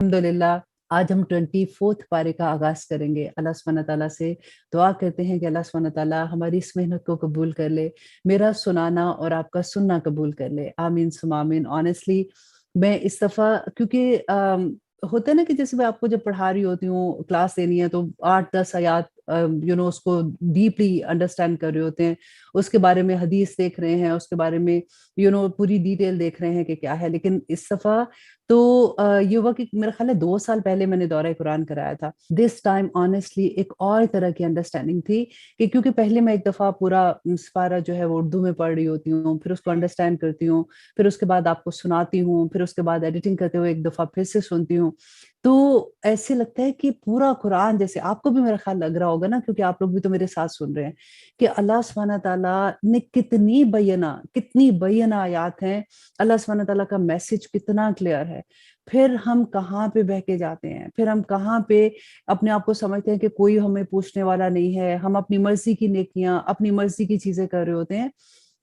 अल्हम्दुलिल्लाह आज हम 24th पारे का आगाज़ करेंगे। अल्लाह सुब्हानहू तआला से दुआ करते हैं कि अल्लाह सुब्हानहू तआला हमारी इस मेहनत को कबूल कर ले, मेरा सुनाना और आपका सुनना कबूल कर ले। आमीन सुम्मा आमीन। ऑनेस्टली मैं इस दफ़ा क्योंकि होता है ना कि जैसे मैं आपको जब पढ़ा रही होती हूँ, क्लास देनी है तो 8-10 आयात उसको डीपली अंडरस्टैंड कर रहे होते हैं। उसके बारे में हदीस देख रहे हैं, उसके बारे में पूरी डिटेल देख रहे हैं कि क्या है। लेकिन इस दफ़ा तो ये हुआ कि मेरा ख़्याल है 2 साल पहले मैंने दौरा कुरान कराया था। दिस टाइम ऑनेस्टली एक और तरह की अंडरस्टैंडिंग थी कि क्योंकि पहले मैं एक दफ़ा पूरा सिपारा जो है वो उर्दू में पढ़ रही होती हूँ, फिर उसको अंडरस्टैंड करती हूँ, फिर उसके बाद आपको सुनाती हूँ, फिर उसके बाद एडिटिंग करते हुए एक दफ़ा फिर से सुनती हूँ। तो ऐसे लगता है कि पूरा कुरान जैसे आपको भी मेरा ख़्याल लग रहा होगा ना, क्योंकि आप लोग भी तो मेरे साथ सुन रहे हैं कि अल्लाह सुब्हानहू तआला ने कितनी बय्यना आयात हैं। अल्लाह सुब्हानहू तआला का मैसेज कितना क्लियर है। फिर हम कहाँ पे बहके जाते हैं, फिर हम कहाँ पे अपने आप को समझते हैं कि कोई हमें पूछने वाला नहीं है, हम अपनी मर्ज़ी की नेकियाँ, अपनी मर्ज़ी की चीज़ें कर रहे होते हैं।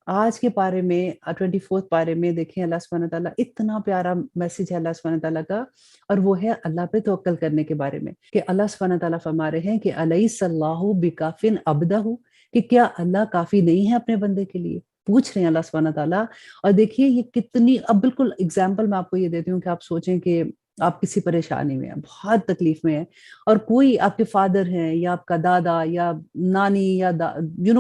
आज के पारे में 24th पारे में देखें अल्लाह सुब्हानहू तआला इतना प्यारा मैसेज है अल्लाह सुब्हानहू तआला का, और वो है अल्लाह पे तवक्कल करने के बारे में कि अल्लाह सुब्हानहू तआला फरमा रहे हैं कि अलैहिस्सल्लाहु बिकाफ़िन अब्दहु, कि क्या अल्लाह काफ़ी नहीं है अपने बंदे के लिए? पूछ रहे हैं अल्लाह सुब्हानहू तआला। और देखिए ये कितनी, अब बिल्कुल एग्ज़ाम्पल मैं आपको ये देती हूँ कि आप सोचें कि आप किसी परेशानी में हैं, बहुत तकलीफ में हैं, और कोई आपके फादर हैं या आपका दादा या नानी या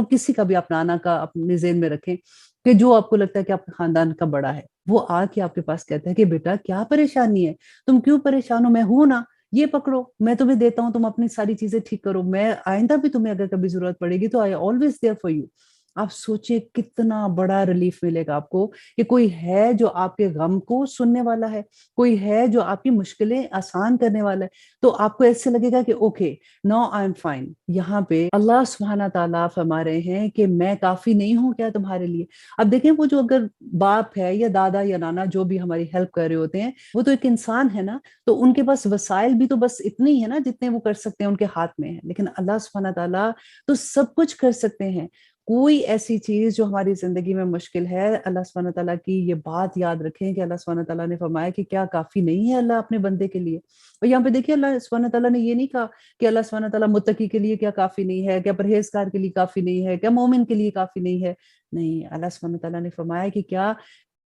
किसी का भी, आप नाना का अपने ज़हन में रखें कि जो आपको लगता है कि आपके खानदान का बड़ा है, वो आके आपके पास कहता है कि बेटा क्या परेशानी है? तुम क्यों परेशान हो? मैं हूँ ना, ये पकड़ो, मैं तुम्हें देता हूँ, तुम अपनी सारी चीज़ें ठीक करो। मैं आइंदा भी तुम्हें अगर कभी ज़रूरत पड़ेगी तो I always there for you. आप सोचिए कितना बड़ा रिलीफ मिलेगा आपको कि कोई है जो आपके गम को सुनने वाला है, कोई है जो आपकी मुश्किलें आसान करने वाला है। तो आपको ऐसे लगेगा कि okay, now I am fine. यहाँ पे अल्लाह सुब्हानहू तआला फरमा रहे हैं कि मैं काफ़ी नहीं हूँ क्या तुम्हारे लिए? अब देखें, वो जो अगर बाप है या दादा या नाना जो भी हमारी हेल्प कर रहे होते हैं, वो तो एक इंसान है ना, तो उनके पास वसाइल भी तो बस इतने ही है ना जितने वो कर सकते हैं, उनके हाथ में है। लेकिन अल्लाह सुब्हानहू तआला तो सब कुछ कर सकते हैं। कोई ऐसी चीज़ जो हमारी ज़िंदगी में मुश्किल है, अल्लाह सुब्हानहू तआला की ये बात याद रखें कि अल्लाह सुब्हानहू तआला ने फरमाया कि क्या काफ़ी नहीं है अल्लाह अपने बंदे के लिए? और यहाँ पे देखिए अल्लाह सुब्हानहू तआला ने ये नहीं कहा कि अल्लाह सुब्हानहू तआला मुत्तकी के लिए क्या काफ़ी नहीं है, क्या परहेज़गार के लिए काफ़ी नहीं है, क्या मोमिन के लिए काफ़ी नहीं है। नहीं, अल्लाह सुब्हानहू तआला ने फरमाया कि क्या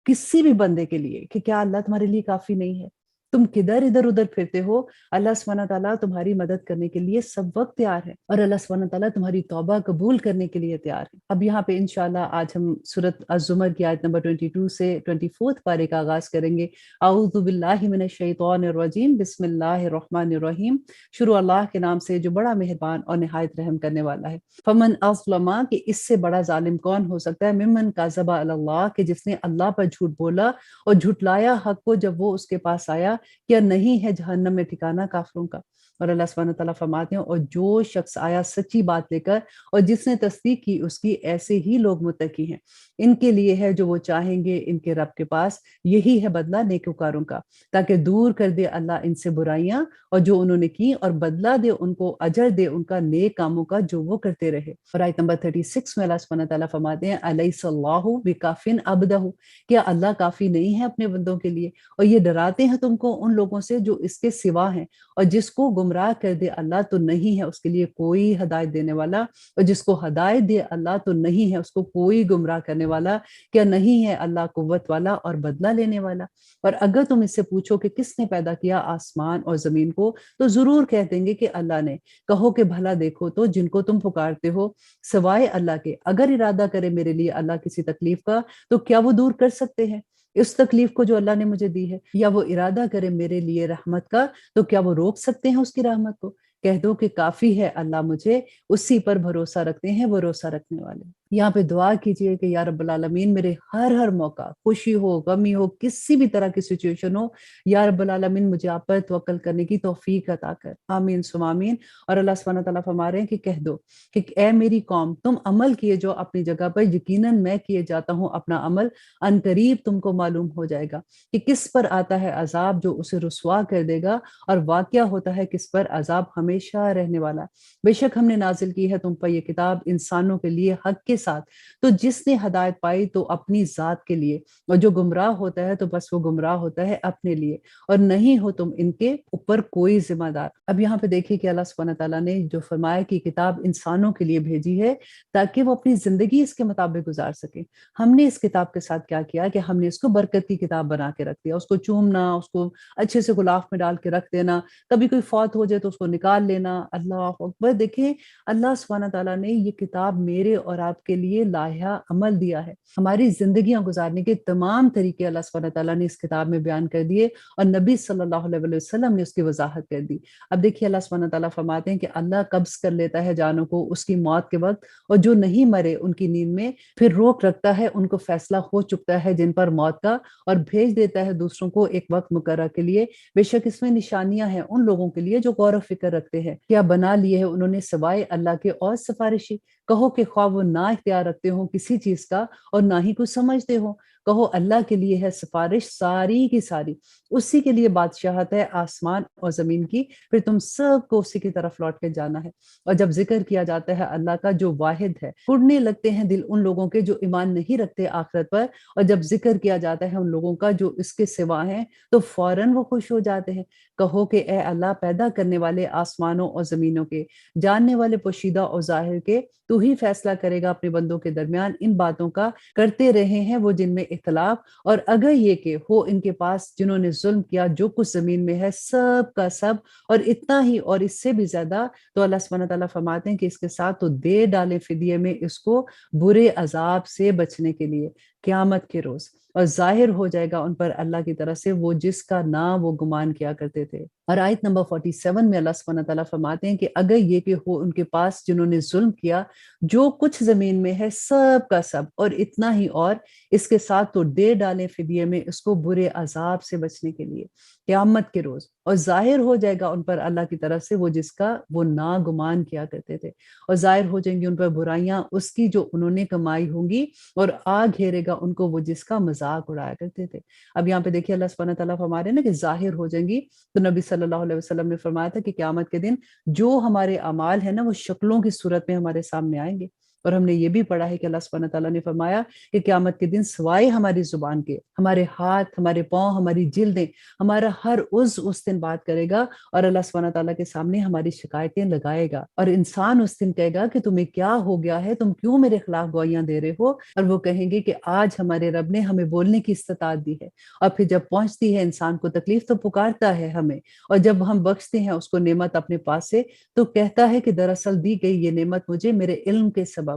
किसी भी बंदे के लिए, कि क्या अल्लाह तुम्हारे लिए काफ़ी नहीं है? तुम किधर इधर-उधर फिरते हो, अल्लाह सुब्हानहू तआला तुम्हारी मदद करने के लिए सब वक़्त तैयार है, और अल्लाह सुब्हानहू तआला तुम्हारी तौबा कबूल करने के लिए तैयार है। अब यहाँ पे इंशाअल्लाह आज हम सूरत अज़-ज़ुमर की आयत नंबर 22 से 24th पारे का आगाज़ करेंगे। अऊज़ु बिल्लाहि मिनश शैतानिर रजीम, बिस्मिल्लाहिर रहमानिर रहीम। शुरू अल्लाह के नाम से जो बड़ा मेहरबान और निहायत रहम करने वाला है। फमन अज़लमा, कि इससे बड़ा ज़ालिम कौन हो सकता है, मिम्मन काज़बा अलल्लाह, कि जिसने अल्लाह पर झूठ बोला और झुठलाया हक को जब वो उसके पास आया। क्या नहीं है जहन्नम में ठिकाना काफिरों का? और अल्लाह सुब्हानहू तआला फरमाते हैं, और जो शख्स आया सच्ची बात लेकर और जिसने तस्दीक की उसकी, ऐसे ही लोग मुत्तकी हैं। इनके लिए है जो वो चाहेंगे इनके रब के पास, यही है बदला नेकोकारों का, ताकि दूर कर दे अल्लाह इनसे बुराइयां और जो उन्होंने की, और बदला दे उनको, अजर दे उनका नेक कामों का जो वो करते रहे। और आयत नंबर 36 में अल्लाह सुब्हानहू तआला फरमाते हैं, अलैहिस्सल्लाहु बिकाफिन अब्दहु, क्या अल्लाह काफी नहीं है अपने बंदों के लिए? और ये डराते हैं तुमको उन लोगों से जो इसके सिवा हैं, और जिसको गुमराह कर दे अल्लाह तो नहीं है उसके लिए कोई हदायत देने वाला, और जिसको हदायत दे अल्लाह तो नहीं है उसको कोई गुमराह करने वाला। क्या नहीं है अल्लाह कुव्वत वाला और बदला लेने वाला? और अगर तुम इससे पूछो कि किसने पैदा किया आसमान और जमीन को, तो जरूर कह देंगे कि अल्लाह ने। कहो कि भला देखो तो जिनको तुम पुकारते हो सिवाय अल्लाह के, अगर इरादा करे मेरे लिए अल्लाह किसी तकलीफ का, तो क्या वो दूर कर सकते हैं इस तकलीफ को जो अल्लाह ने मुझे दी है? या वो इरादा करे मेरे लिए रहमत का, तो क्या वो रोक सकते हैं उसकी रहमत को? कह दो कि काफी है अल्लाह मुझे, उसी पर भरोसा रखते हैं भरोसा रखने वाले। यहाँ पे दुआ कीजिए कि या रब्बुल आलमीन मेरे हर हर मौका, खुशी हो गमी हो, किसी भी तरह की सिचुएशन हो, या रब्बुल आलमीन मुझे आप पर तवक्कल करने की तौफीक अता कर। आमीन सुम्मा आमीन। और अल्लाह सुब्हानहू तआला फरमा रहे हैं कि कह दो कि ए मेरी कौम, तुम अमल किए जो अपनी जगह पर, यकीनन मैं किए जाता हूँ अपना अमल, अनकरीब तुमको मालूम हो जाएगा कि किस पर आता है अजाब जो उसे रुसवा कर देगा, और वाक़या होता है किस पर अजाब हमेशा रहने वाला। बेशक हमने नाजिल की है तुम पर यह किताब इंसानों के लिए हक के ساتھ۔ تو جس نے ہدایت پائی تو اپنی ذات کے لیے، اور جو گمراہ ہوتا ہے تو بس وہ گمراہ ہوتا ہے اپنے لیے، اور نہیں ہو تم ان کے اوپر کوئی ذمہ دار۔ اب یہاں پہ دیکھیے کہ اللہ سبحانہ تعالیٰ نے جو فرمایا کہ کتاب انسانوں کے لیے بھیجی ہے تاکہ وہ اپنی زندگی اس کے مطابق گزار سکیں۔ ہم نے اس کتاب کے ساتھ کیا کیا کہ ہم نے اس کو برکت کی کتاب بنا کے رکھ دیا، اس کو چومنا، اس کو اچھے سے غلاف میں ڈال کے رکھ دینا، کبھی کوئی فوت ہو جائے تو اس کو نکال لینا۔ اللہ اکبر! دیکھیں اللہ سبحانہ تعالیٰ نے یہ کتاب میرے اور آپ کے لیے لائحہ عمل دیا ہے، ہماری زندگیاں گزارنے کے تمام طریقے اللہ سبحانہ تعالیٰ نے اس کتاب میں بیان کر دیے، اور نبی صلی اللہ علیہ وسلم نے اس کی وضاحت کر دی۔ اب دیکھیے اللہ سبحانہ تعالیٰ فرماتے ہیں کہ اللہ قبض کر لیتا ہے جانوں کو اس کی موت کے وقت، اور جو نہیں مرے ان کی نیند میں پھر روک رکھتا ہے ان کو فیصلہ ہو چکا ہے جن پر موت کا، اور بھیج دیتا ہے دوسروں کو ایک وقت مقررہ کے لیے۔ بے شک اس میں نشانیاں ہیں ان لوگوں کے لیے جو غور و فکر رکھتے ہیں، کیا بنا لیے ہے انہوں نے سوائے اللہ کے اور سفارشی؟ کہو کہ خواہ وہ نہ اختیار رکھتے ہوں کسی چیز کا اور نہ ہی کچھ سمجھتے ہوں، کہو اللہ کے لیے ہے سفارش ساری کی ساری، اسی کے لیے بادشاہت ہے آسمان اور زمین کی، پھر تم سب کو اسی کی طرف لوٹ کے جانا ہے۔ اور جب ذکر کیا جاتا ہے اللہ کا جو واحد ہے، اڑنے لگتے ہیں دل ان لوگوں کے جو ایمان نہیں رکھتے آخرت پر، اور جب ذکر کیا جاتا ہے ان لوگوں کا جو اس کے سوا ہیں تو فوراً وہ خوش ہو جاتے ہیں۔ کہو کہ اے اللہ پیدا کرنے والے آسمانوں اور زمینوں کے، جاننے والے پوشیدہ اور ظاہر کے، تو ہی فیصلہ کرے گا اپنے بندوں کے درمیان ان باتوں کا، کرتے رہے ہیں وہ جن میں اختلاف، اور اگر یہ کہ ہو ان کے پاس جنہوں نے ظلم کیا جو کچھ زمین میں ہے سب کا سب، اور اتنا ہی اور اس سے بھی زیادہ، تو اللہ سبحانہ تعالیٰ فرماتے ہیں کہ اس کے ساتھ تو دے ڈالیں فدیے میں اس کو برے عذاب سے بچنے کے لیے قیامت کے روز، اور ظاہر ہو جائے گا ان پر اللہ کی طرف سے وہ جس کا نہ وہ گمان کیا کرتے تھے۔ اور آیت نمبر 47 میں اللہ سبحانہ تعالیٰ فرماتے ہیں کہ اگر یہ کہ ہو ان کے پاس جنہوں نے ظلم کیا جو کچھ زمین میں ہے سب کا سب، اور اتنا ہی اور اس کے ساتھ تو دے ڈالیں فدیے میں اس کو برے عذاب سے بچنے کے لیے قیامت کے روز، اور ظاہر ہو جائے گا ان پر اللہ کی طرف سے وہ جس کا وہ ناگمان کیا کرتے تھے، اور ظاہر ہو جائیں گی ان پر برائیاں اس کی جو انہوں نے کمائی ہوں گی، اور آ گھیرے گا ان کو وہ جس کا مذاق اڑایا کرتے تھے۔ اب یہاں پہ دیکھیے اللہ سبحانہ تعالیٰ فرما رہے ہیں نا کہ ظاہر ہو جائیں گی، تو نبی صلی اللہ علیہ وسلم نے فرمایا تھا کہ قیامت کے دن جو ہمارے اعمال ہیں نا وہ شکلوں کی صورت میں ہمارے سامنے آئیں گے، اور ہم نے یہ بھی پڑھا ہے کہ اللہ سبحانہ تعالیٰ نے فرمایا کہ قیامت کے دن سوائے ہماری زبان کے، ہمارے ہاتھ، ہمارے پاؤں، ہماری جلدیں، ہمارا ہر عضو اس دن بات کرے گا، اور اللہ سبحانہ تعالیٰ کے سامنے ہماری شکایتیں لگائے گا، اور انسان اس دن کہے گا کہ تمہیں کیا ہو گیا ہے، تم کیوں میرے خلاف گواہیاں دے رہے ہو؟ اور وہ کہیں گے کہ آج ہمارے رب نے ہمیں بولنے کی استطاعت دی ہے، اور پھر جب پہنچتی ہے انسان کو تکلیف تو پکارتا ہے ہمیں، اور جب ہم بخشتے ہیں اس کو نعمت اپنے پاس سے تو کہتا ہے کہ دراصل دی گئی یہ نعمت مجھے میرے علم کے سبب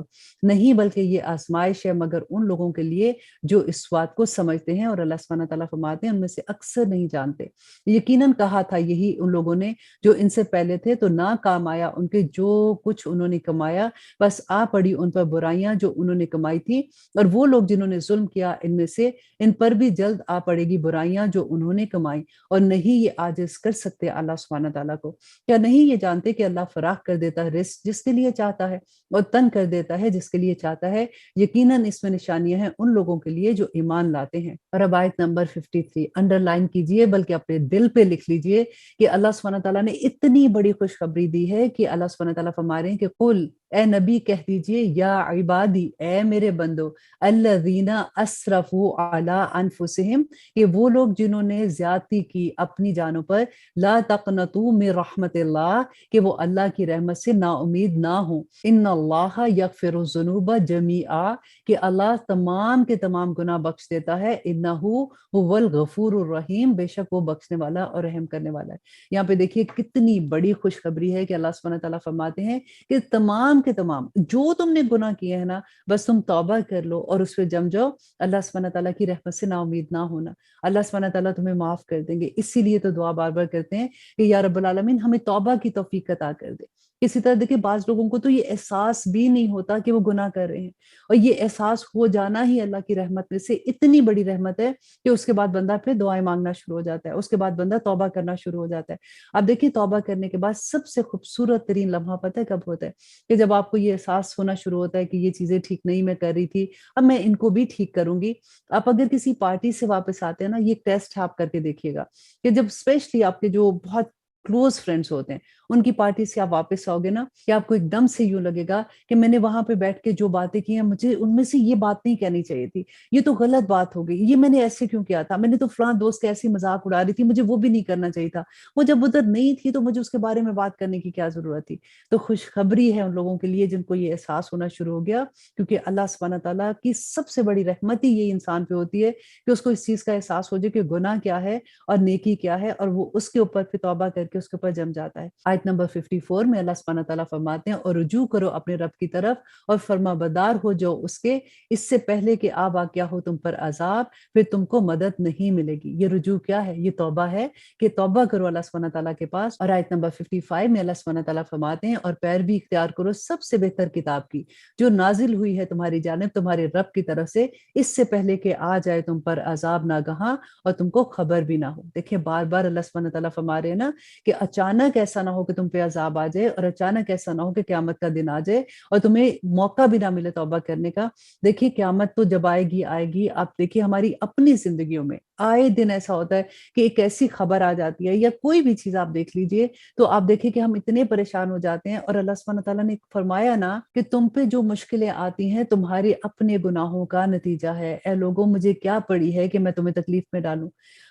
نہیں، بلکہ یہ آزمائش ہے مگر ان لوگوں کے لیے جو اس بات کو سمجھتے ہیں، اور اللہ سبحانہ تعالیٰ فرماتے ہیں ان میں سے اکثر نہیں جانتے۔ یقیناً کہا تھا یہی ان لوگوں نے جو ان سے پہلے تھے، تو نہ کام آیا ان کے جو کچھ انہوں نے کمایا، بس آ پڑی ان پر برائیاں جو انہوں نے کمائی تھی، اور وہ لوگ جنہوں نے ظلم کیا ان میں سے ان پر بھی جلد آ پڑے گی برائیاں جو انہوں نے کمائی، اور نہیں یہ عاجز کر سکتے اللہ سبحانہ تعالیٰ کو۔ کیا نہیں یہ جانتے کہ اللہ فراخ کر دیتا ہے رزق جس کے لیے چاہتا ہے، اور تنگ کر دیتا ہے جس کے لیے چاہتا ہے؟ یقیناً اس میں نشانیاں ہیں ان لوگوں کے لیے جو ایمان لاتے ہیں۔ اور اب آیت نمبر 53 انڈر لائن کیجئے، بلکہ اپنے دل پہ لکھ لیجئے کہ اللہ سبحانہ تعالیٰ نے اتنی بڑی خوشخبری دی ہے کہ اللہ سبحانہ تعالیٰ فرما رہے ہیں کہ قل، اے نبی کہہ دیجئے، یا عبادی، اے میرے بندو، الذین اسرفوا علی انفسہم، کہ وہ لوگ جنہوں نے زیادتی کی اپنی جانوں پر، لا تقنطوا من رحمت اللہ، کہ وہ اللہ کی رحمت سے نا امید نہ ہوں، ان اللہ یغفر الذنوب جمیعا، کہ اللہ تمام کے تمام گناہ بخش دیتا ہے، انہ هو الغفور الرحیم، بے شک وہ بخشنے والا اور رحم کرنے والا ہے۔ یہاں پہ دیکھیے کتنی بڑی خوشخبری ہے کہ اللہ سبحانہ تعالیٰ فرماتے ہیں کہ تمام کے تمام جو تم نے گناہ کیے ہیں نا، بس تم توبہ کر لو اور اس پہ جم جاؤ، اللہ سبحانہ تعالیٰ کی رحمت سے نا امید نہ ہونا، اللہ سبحانہ تعالیٰ تمہیں معاف کر دیں گے۔ اسی لیے تو دعا بار بار کرتے ہیں کہ یا رب العالمین ہمیں توبہ کی توفیق عطا کر دے۔ اسی طرح دیکھیں بعض لوگوں کو تو یہ احساس بھی نہیں ہوتا کہ وہ گناہ کر رہے ہیں، اور یہ احساس ہو جانا ہی اللہ کی رحمت میں سے اتنی بڑی رحمت ہے کہ اس کے بعد بندہ پھر دعائیں مانگنا شروع ہو جاتا ہے، اس کے بعد بندہ توبہ کرنا شروع ہو جاتا ہے۔ اب دیکھیں توبہ کرنے کے بعد سب سے خوبصورت ترین لمحہ پتہ ہے کب ہوتا ہے؟ کہ جب آپ کو یہ احساس ہونا شروع ہوتا ہے کہ یہ چیزیں ٹھیک نہیں میں کر رہی تھی، اب میں ان کو بھی ٹھیک کروں گی۔ آپ اگر کسی پارٹی سے واپس آتے ہیں نا، یہ ٹیسٹ آپ کر کے دیکھیے گا کہ جب اسپیشلی آپ کے جو بہت क्लोज फ्रेंड्स होते हैं, उनकी पार्टी से आप वापस आओगे ना, कि आपको एकदम से यूं लगेगा कि मैंने वहां पे बैठ के जो बातें की हैं, मुझे उनमें से ये बात नहीं कहनी चाहिए थी, ये तो गलत बात हो गई, ये मैंने ऐसे क्यों किया था, मैंने तो फलां दोस्त के ऐसी मजाक उड़ा रही थी, मुझे वो भी नहीं करना चाहिए था, वो जब उधर नहीं थी तो मुझे उसके बारे में बात करने की क्या जरूरत थी। तो खुशखबरी है उन लोगों के लिए जिनको ये एहसास होना शुरू हो गया, क्योंकि अल्लाह सुब्हानहू तआला की सबसे बड़ी रहमत ही ये इंसान पे होती है कि उसको इस चीज का एहसास हो जाए कि गुनाह क्या है और नेकी क्या है, और वो उसके ऊपर फिर तौबा करके उसके ऊपर जम जाता है। आयत नंबर 54 में अल्लाह सुब्हानहू तआला फरमाते हैं, और रुजू करो अपने रब की तरफ और फरमाबरदार हो जो उसके, इससे पहले कि आ वाक़या हो तुम पर अजाब, फिर तुमको मदद नहीं मिलेगी। ये रुजू क्या है? ये तौबा है कि तौबा करो अल्लाह सुब्हानहू तआला के पास। और आयत नंबर 55 में अल्लाह सुब्हानहू तआला फरमाते हैं, और पैरवी इख्तियार करो सबसे बेहतर किताब की जो नाजिल हुई है तुम्हारी जानिब तुम्हारे रब की तरफ से, इससे पहले कि आ जाए तुम पर अजाब नागहां और तुमको खबर भी ना हो। देखिए बार बार अल्लाह सुब्हानहू तआला फरमा रहे हैं ना कि अचानक ऐसा ना हो कि तुम पे अजाब आ जाए, और अचानक ऐसा ना हो कि क्यामत का दिन आ जाए और तुम्हें मौका भी ना मिले तौबा करने का। देखिए क्यामत तो जब आएगी आएगी, आप देखिए हमारी अपनी जिंदगियों में आए दिन ऐसा होता है कि एक ऐसी खबर आ जाती है, या कोई भी चीज आप देख लीजिए, तो आप देखिए कि हम इतने परेशान हो जाते हैं। और अल्लाह सुब्हानहू तआला ने फरमाया ना कि तुम पे जो मुश्किलें आती हैं तुम्हारे अपने गुनाहों का नतीजा है। ए लोगों, मुझे क्या पड़ी है कि मैं तुम्हें तकलीफ में डालूं।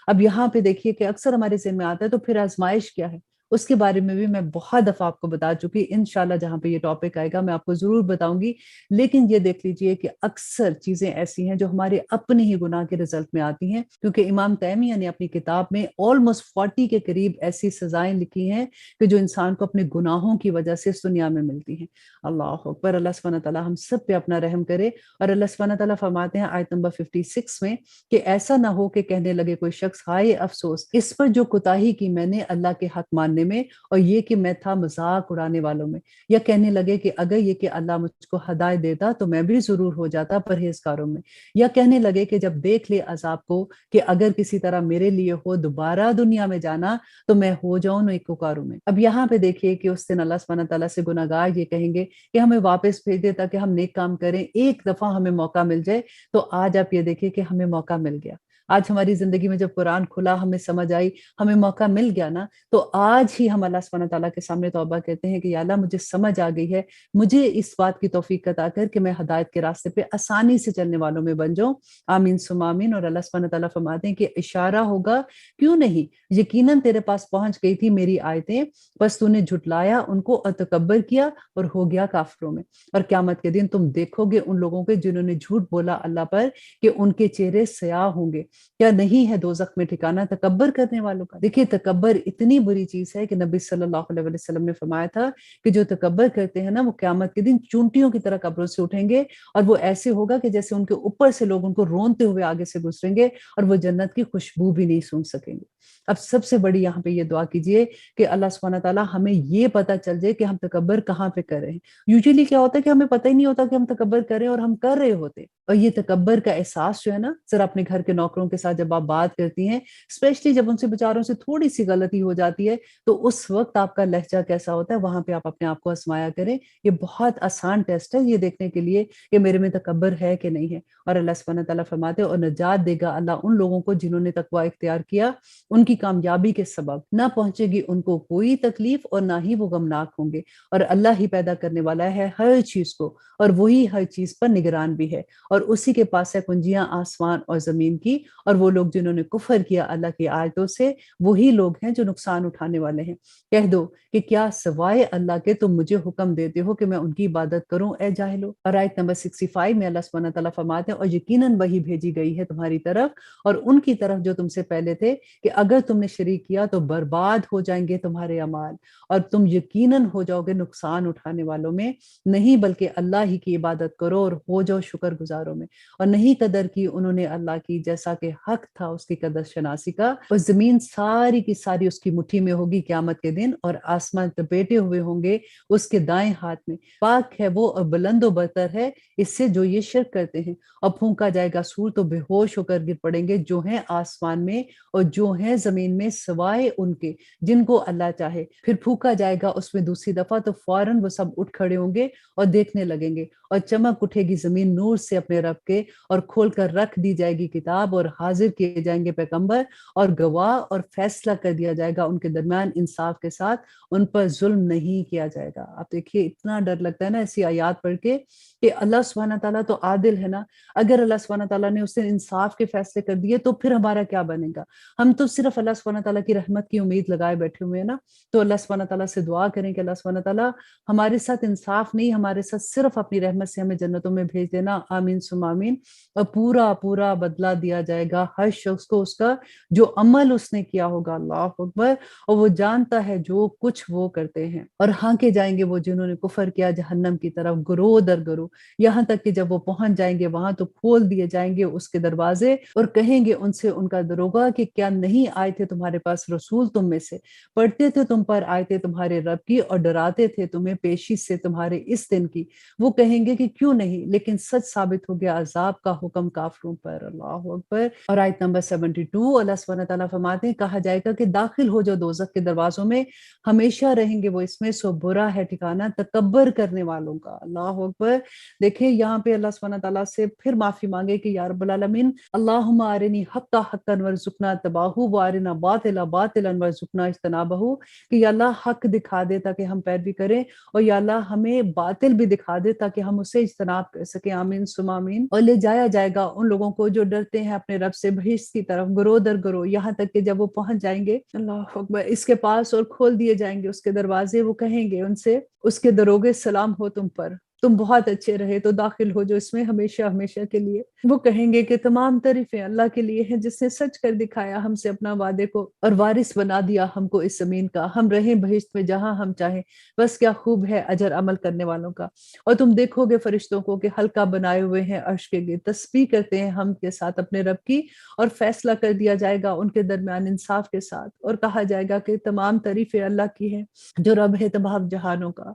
अब यहाँ पे देखिए कि अक्सर हमारे ज़हन में आता है, तो फिर आजमाइश क्या है, उसके बारे में भी मैं बहुत दफा आपको बता चुकी। इंशाल्लाह जहाँ पे ये टॉपिक आएगा मैं आपको जरूर बताऊंगी। लेकिन ये देख लीजिए कि अक्सर चीजें ऐसी हैं जो हमारे अपने ही गुनाह के रिजल्ट में आती हैं, क्योंकि इमाम तैमिया ने अपनी किताब में ऑलमोस्ट 40 के करीब ऐसी सजाएं लिखी हैं कि जो इंसान को अपने गुनाहों की वजह से इस दुनिया में मिलती हैं। अल्लाह अकबर, अल्लाह सुब्हानहू तआला हम सब पे अपना रहम करे। और अल्लाह सुब्हानहू तआला फरमाते हैं आयत नंबर 56 में कि ऐसा ना हो कि कहने लगे कोई शख्स, हाय अफसोस इस पर जो कोताही की मैंने अल्लाह के हक मानने में, और ये कि मैं था मजाक उड़ाने वालों में। या कहने लगे कि अगर ये कि अल्लाह मुझको हदायत देता तो मैं भी जरूर हो जाता परहेजगारों में। या कहने लगे कि जब देख ले अजाब को कि अगर किसी तरह मेरे लिए हो दोबारा दुनिया में जाना तो मैं हो जाऊं नेकोकारों में। अब यहाँ पे देखिए कि उस दिन अल्लाह सुब्हानहू तआला से गुनाहगार ये कहेंगे कि हमें वापस भेज दे ताकि हम नेक काम करें, एक दफा हमें मौका मिल जाए। तो आज आप ये देखिए कि हमें मौका मिल गया। आज हमारी जिंदगी में जब कुरान खुला, हमें समझ आई, हमें मौका मिल गया ना, तो आज ही हम अल्लाह सुब्हानहू तआला के सामने तौबा कहते हैं कि या अल्लाह मुझे समझ आ गई है, मुझे इस बात की तौफीक अता कर कि मैं हदायत के रास्ते पे आसानी से चलने वालों में बन जाऊं। आमीन सुम आमीन। और अल्लाह सुब्हानहू तआला फरमाते हैं कि इशारा होगा, क्यों नहीं, यकीनन तेरे पास पहुंच गई थी मेरी आयतें, बस तूने झुटलाया उनको और तकब्बर किया और हो गया काफिरों में। और क्यामत के दिन तुम देखोगे उन लोगों के जिन्होंने झूठ बोला अल्लाह पर कि उनके चेहरे स्याह होंगे। क्या नहीं है दोजख में ठिकाना तकब्बर करने वालों का। देखिए तकब्बर इतनी बुरी चीज है कि नबी सल्लल्लाहु अलैहि वसल्लम ने फरमाया था कि जो तकब्बर करते हैं ना, वो क्यामत के दिन चूंटियों की तरह कब्रों से उठेंगे, और वो ऐसे होगा कि जैसे उनके ऊपर से लोग उनको रोनते हुए आगे से गुजरेंगे, और वो जन्नत की खुशबू भी नहीं सूंघ सकेंगे। अब सबसे बड़ी यहाँ पे ये दुआ कीजिए कि अल्लाह सुब्हानहू तआला हमें ये पता चल जाए कि हम तकब्बर कहाँ पे कर रहे हैं। यूजुअली क्या होता है कि हमें पता ही नहीं होता कि हम तकब्बर कर रहे हैं और हम कर रहे होते। और ये तकब्बर का एहसास जो है ना, जरा अपने घर के नौकरों के साथ जब आप बात करती हैं, स्पेशली जब उनसे बेचारों से थोड़ी सी गलती हो जाती है, तो उस वक्त आपका लहजा कैसा होता है, वहां पे आप अपने आप को आजमाया करें। ये बहुत आसान टेस्ट है ये देखने के लिए कि मेरे में तकब्बर है कि नहीं है। और अल्लाह सुब्हानहू तआला फरमाते हैं, और नजात देगा अल्लाह उन लोगों को जिन्होंने तकवा इख्तियार किया, उनकी कामयाबी के सबब ना पहुंचेगी उनको कोई तकलीफ और ना ही वो गमनाक होंगे। और अल्लाह ही पैदा करने वाला है हर चीज को, और वही हर चीज पर निगरान भी है, और उसी के पास है कुंजियां आसमान और जमीन की। और वो लोग जिन्होंने कुफर किया अल्लाह की आयतों से, वही लोग हैं जो नुकसान उठाने वाले हैं। कह दो कि क्या सिवाय अल्लाह के तुम मुझे हुक्म देते हो कि मैं उनकी इबादत करूं, ए जाहिलो। और आयत नंबर 65 में अल्लाह सुब्हानहू तआला फरमाते हैं, और यकीनन वही भेजी गई है तुम्हारी तरफ और उनकी तरफ जो तुमसे पहले थे, कि अगर तुमने शरीक किया तो बर्बाद हो जाएंगे तुम्हारे अमाल, और तुम यकीनन हो जाओगे नुकसान उठाने वालों में। नहीं बल्कि अल्लाह ही की इबादत करो और हो जाओ शुक्रगुजारों में। और नहीं कदर की उन्होंने अल्लाह की, जैसा कि हक था उसकी कदर शनासी का। और जमीन सारी की सारी उसकी मुट्ठी में होगी क्यामत के दिन, और आसमान लपेटे हुए होंगे उसके दाएं हाथ में। पाक है वो और बुलंदो बरतर है इससे जो ये शिर्क करते हैं। और फूंका जाएगा सूर तो बेहोश होकर गिर पड़ेंगे जो हैं आसमान में और जो हैं ہے زمین میں سوائے ان کے جن کو اللہ چاہے. پھر پھونکا جائے گا اس میں دوسری دفعہ تو فوراً وہ سب اٹھ کھڑے ہوں گے اور دیکھنے لگیں گے اور چمک اٹھے گی زمین نور سے اپنے رب کے اور کھول کر رکھ دی جائے گی کتاب اور حاضر کیے جائیں گے پیغمبر اور گواہ اور فیصلہ کر دیا جائے گا ان کے درمیان انصاف کے ساتھ. ان پر ظلم نہیں کیا جائے گا. آپ دیکھیے اتنا ڈر لگتا ہے نا ایسی آیات پڑھ کے کہ اللہ سبحانہ تعالیٰ تو عادل ہے نا. اگر اللہ سبحانہ تعالیٰ نے اس دن انصاف کے فیصلے کر دیے تو پھر ہمارا کیا بنے گا. ہم تو صرف اللہ سبحانہ تعالیٰ کی رحمت کی امید لگائے بیٹھے ہوئے ہیں نا. تو اللہ سبحانہ تعالیٰ سے دعا کریں کہ اللہ سبحانہ تعالیٰ ہمارے ساتھ انصاف نہیں ہمارے ساتھ صرف اپنی رحمت سے ہمیں جنتوں میں بھیج دینا. آمین ثم آمین. اور پورا پورا بدلہ دیا جائے گا ہر شخص کو اس کا جو عمل اس نے کیا ہوگا. اللہ اکبر. اور وہ جانتا ہے جو کچھ وہ کرتے ہیں. اور ہانکے جائیں گے وہ جنہوں نے کفر کیا جہنم کی طرف گروہ در گروہ یہاں تک کہ جب وہ پہنچ جائیں گے وہاں تو کھول دیے جائیں گے اس کے دروازے اور کہیں گے ان سے ان کا دروغہ کہ کیا نہیں آئے تھے تمہارے پاس رسول تم میں سے پڑھتے تھے تم پر آیتیں تمہارے رب کی اور ڈراتے تھے تمہیں پیشی سے تمہارے اس دن کی. وہ کہیں گے کہ کیوں نہیں لیکن سچ ثابت ہو گیا عذاب کا حکم کافروں پر. اللہ اکبر. اور آیت نمبر 72 اللہ سبحانہ تعالیٰ فرماتے ہیں کہا جائے گا کہ داخل ہو جو دوزخ کے دروازوں میں ہمیشہ رہیں گے وہ اس میں سو برا ہے ٹھکانہ تکبر کرنے والوں کا. اللہ اکبر. دیکھیں یہاں پہ اللہ سبحانہ تعالیٰ سے پھر معافی مانگے کہ یا رب العالمین اللہم ارنی حقا حقا وارزقنا اتباعہ وارنا باطلا باطلا وارزقنا اجتنابہ. کہ یا اللہ حق دکھا دے تاکہ ہم پیروی کریں اور یا اللہ ہمیں باطل بھی دکھا دے تاکہ ہم اسے اجتناب کر سکیں. آمین ثم آمین. اور لے جایا جائے گا ان لوگوں کو جو ڈرتے ہیں اپنے رب سے بہشت کی طرف گروہ در گروہ یہاں تک کہ جب وہ پہنچ جائیں گے اللہ اکبر اس کے پاس اور کھول دیے جائیں گے اس کے دروازے. وہ کہیں گے ان سے اس کے دروگے سلام ہو تم پر تم بہت اچھے رہے تو داخل ہو جو اس میں ہمیشہ ہمیشہ کے لیے. وہ کہیں گے کہ تمام تعریفیں اللہ کے لیے ہیں جس نے سچ کر دکھایا ہم سے اپنا وعدے کو اور وارث بنا دیا ہم کو اس زمین کا. ہم رہیں بہشت میں جہاں ہم چاہیں. بس کیا خوب ہے اجر عمل کرنے والوں کا. اور تم دیکھو گے فرشتوں کو کہ ہلکا بنائے ہوئے ہیں عرش کے گرد تسبیح کرتے ہیں ہم کے ساتھ اپنے رب کی اور فیصلہ کر دیا جائے گا ان کے درمیان انصاف کے ساتھ. اور کہا جائے گا کہ تمام تعریفیں اللہ کی ہیں جو رب ہے تمام جہانوں کا.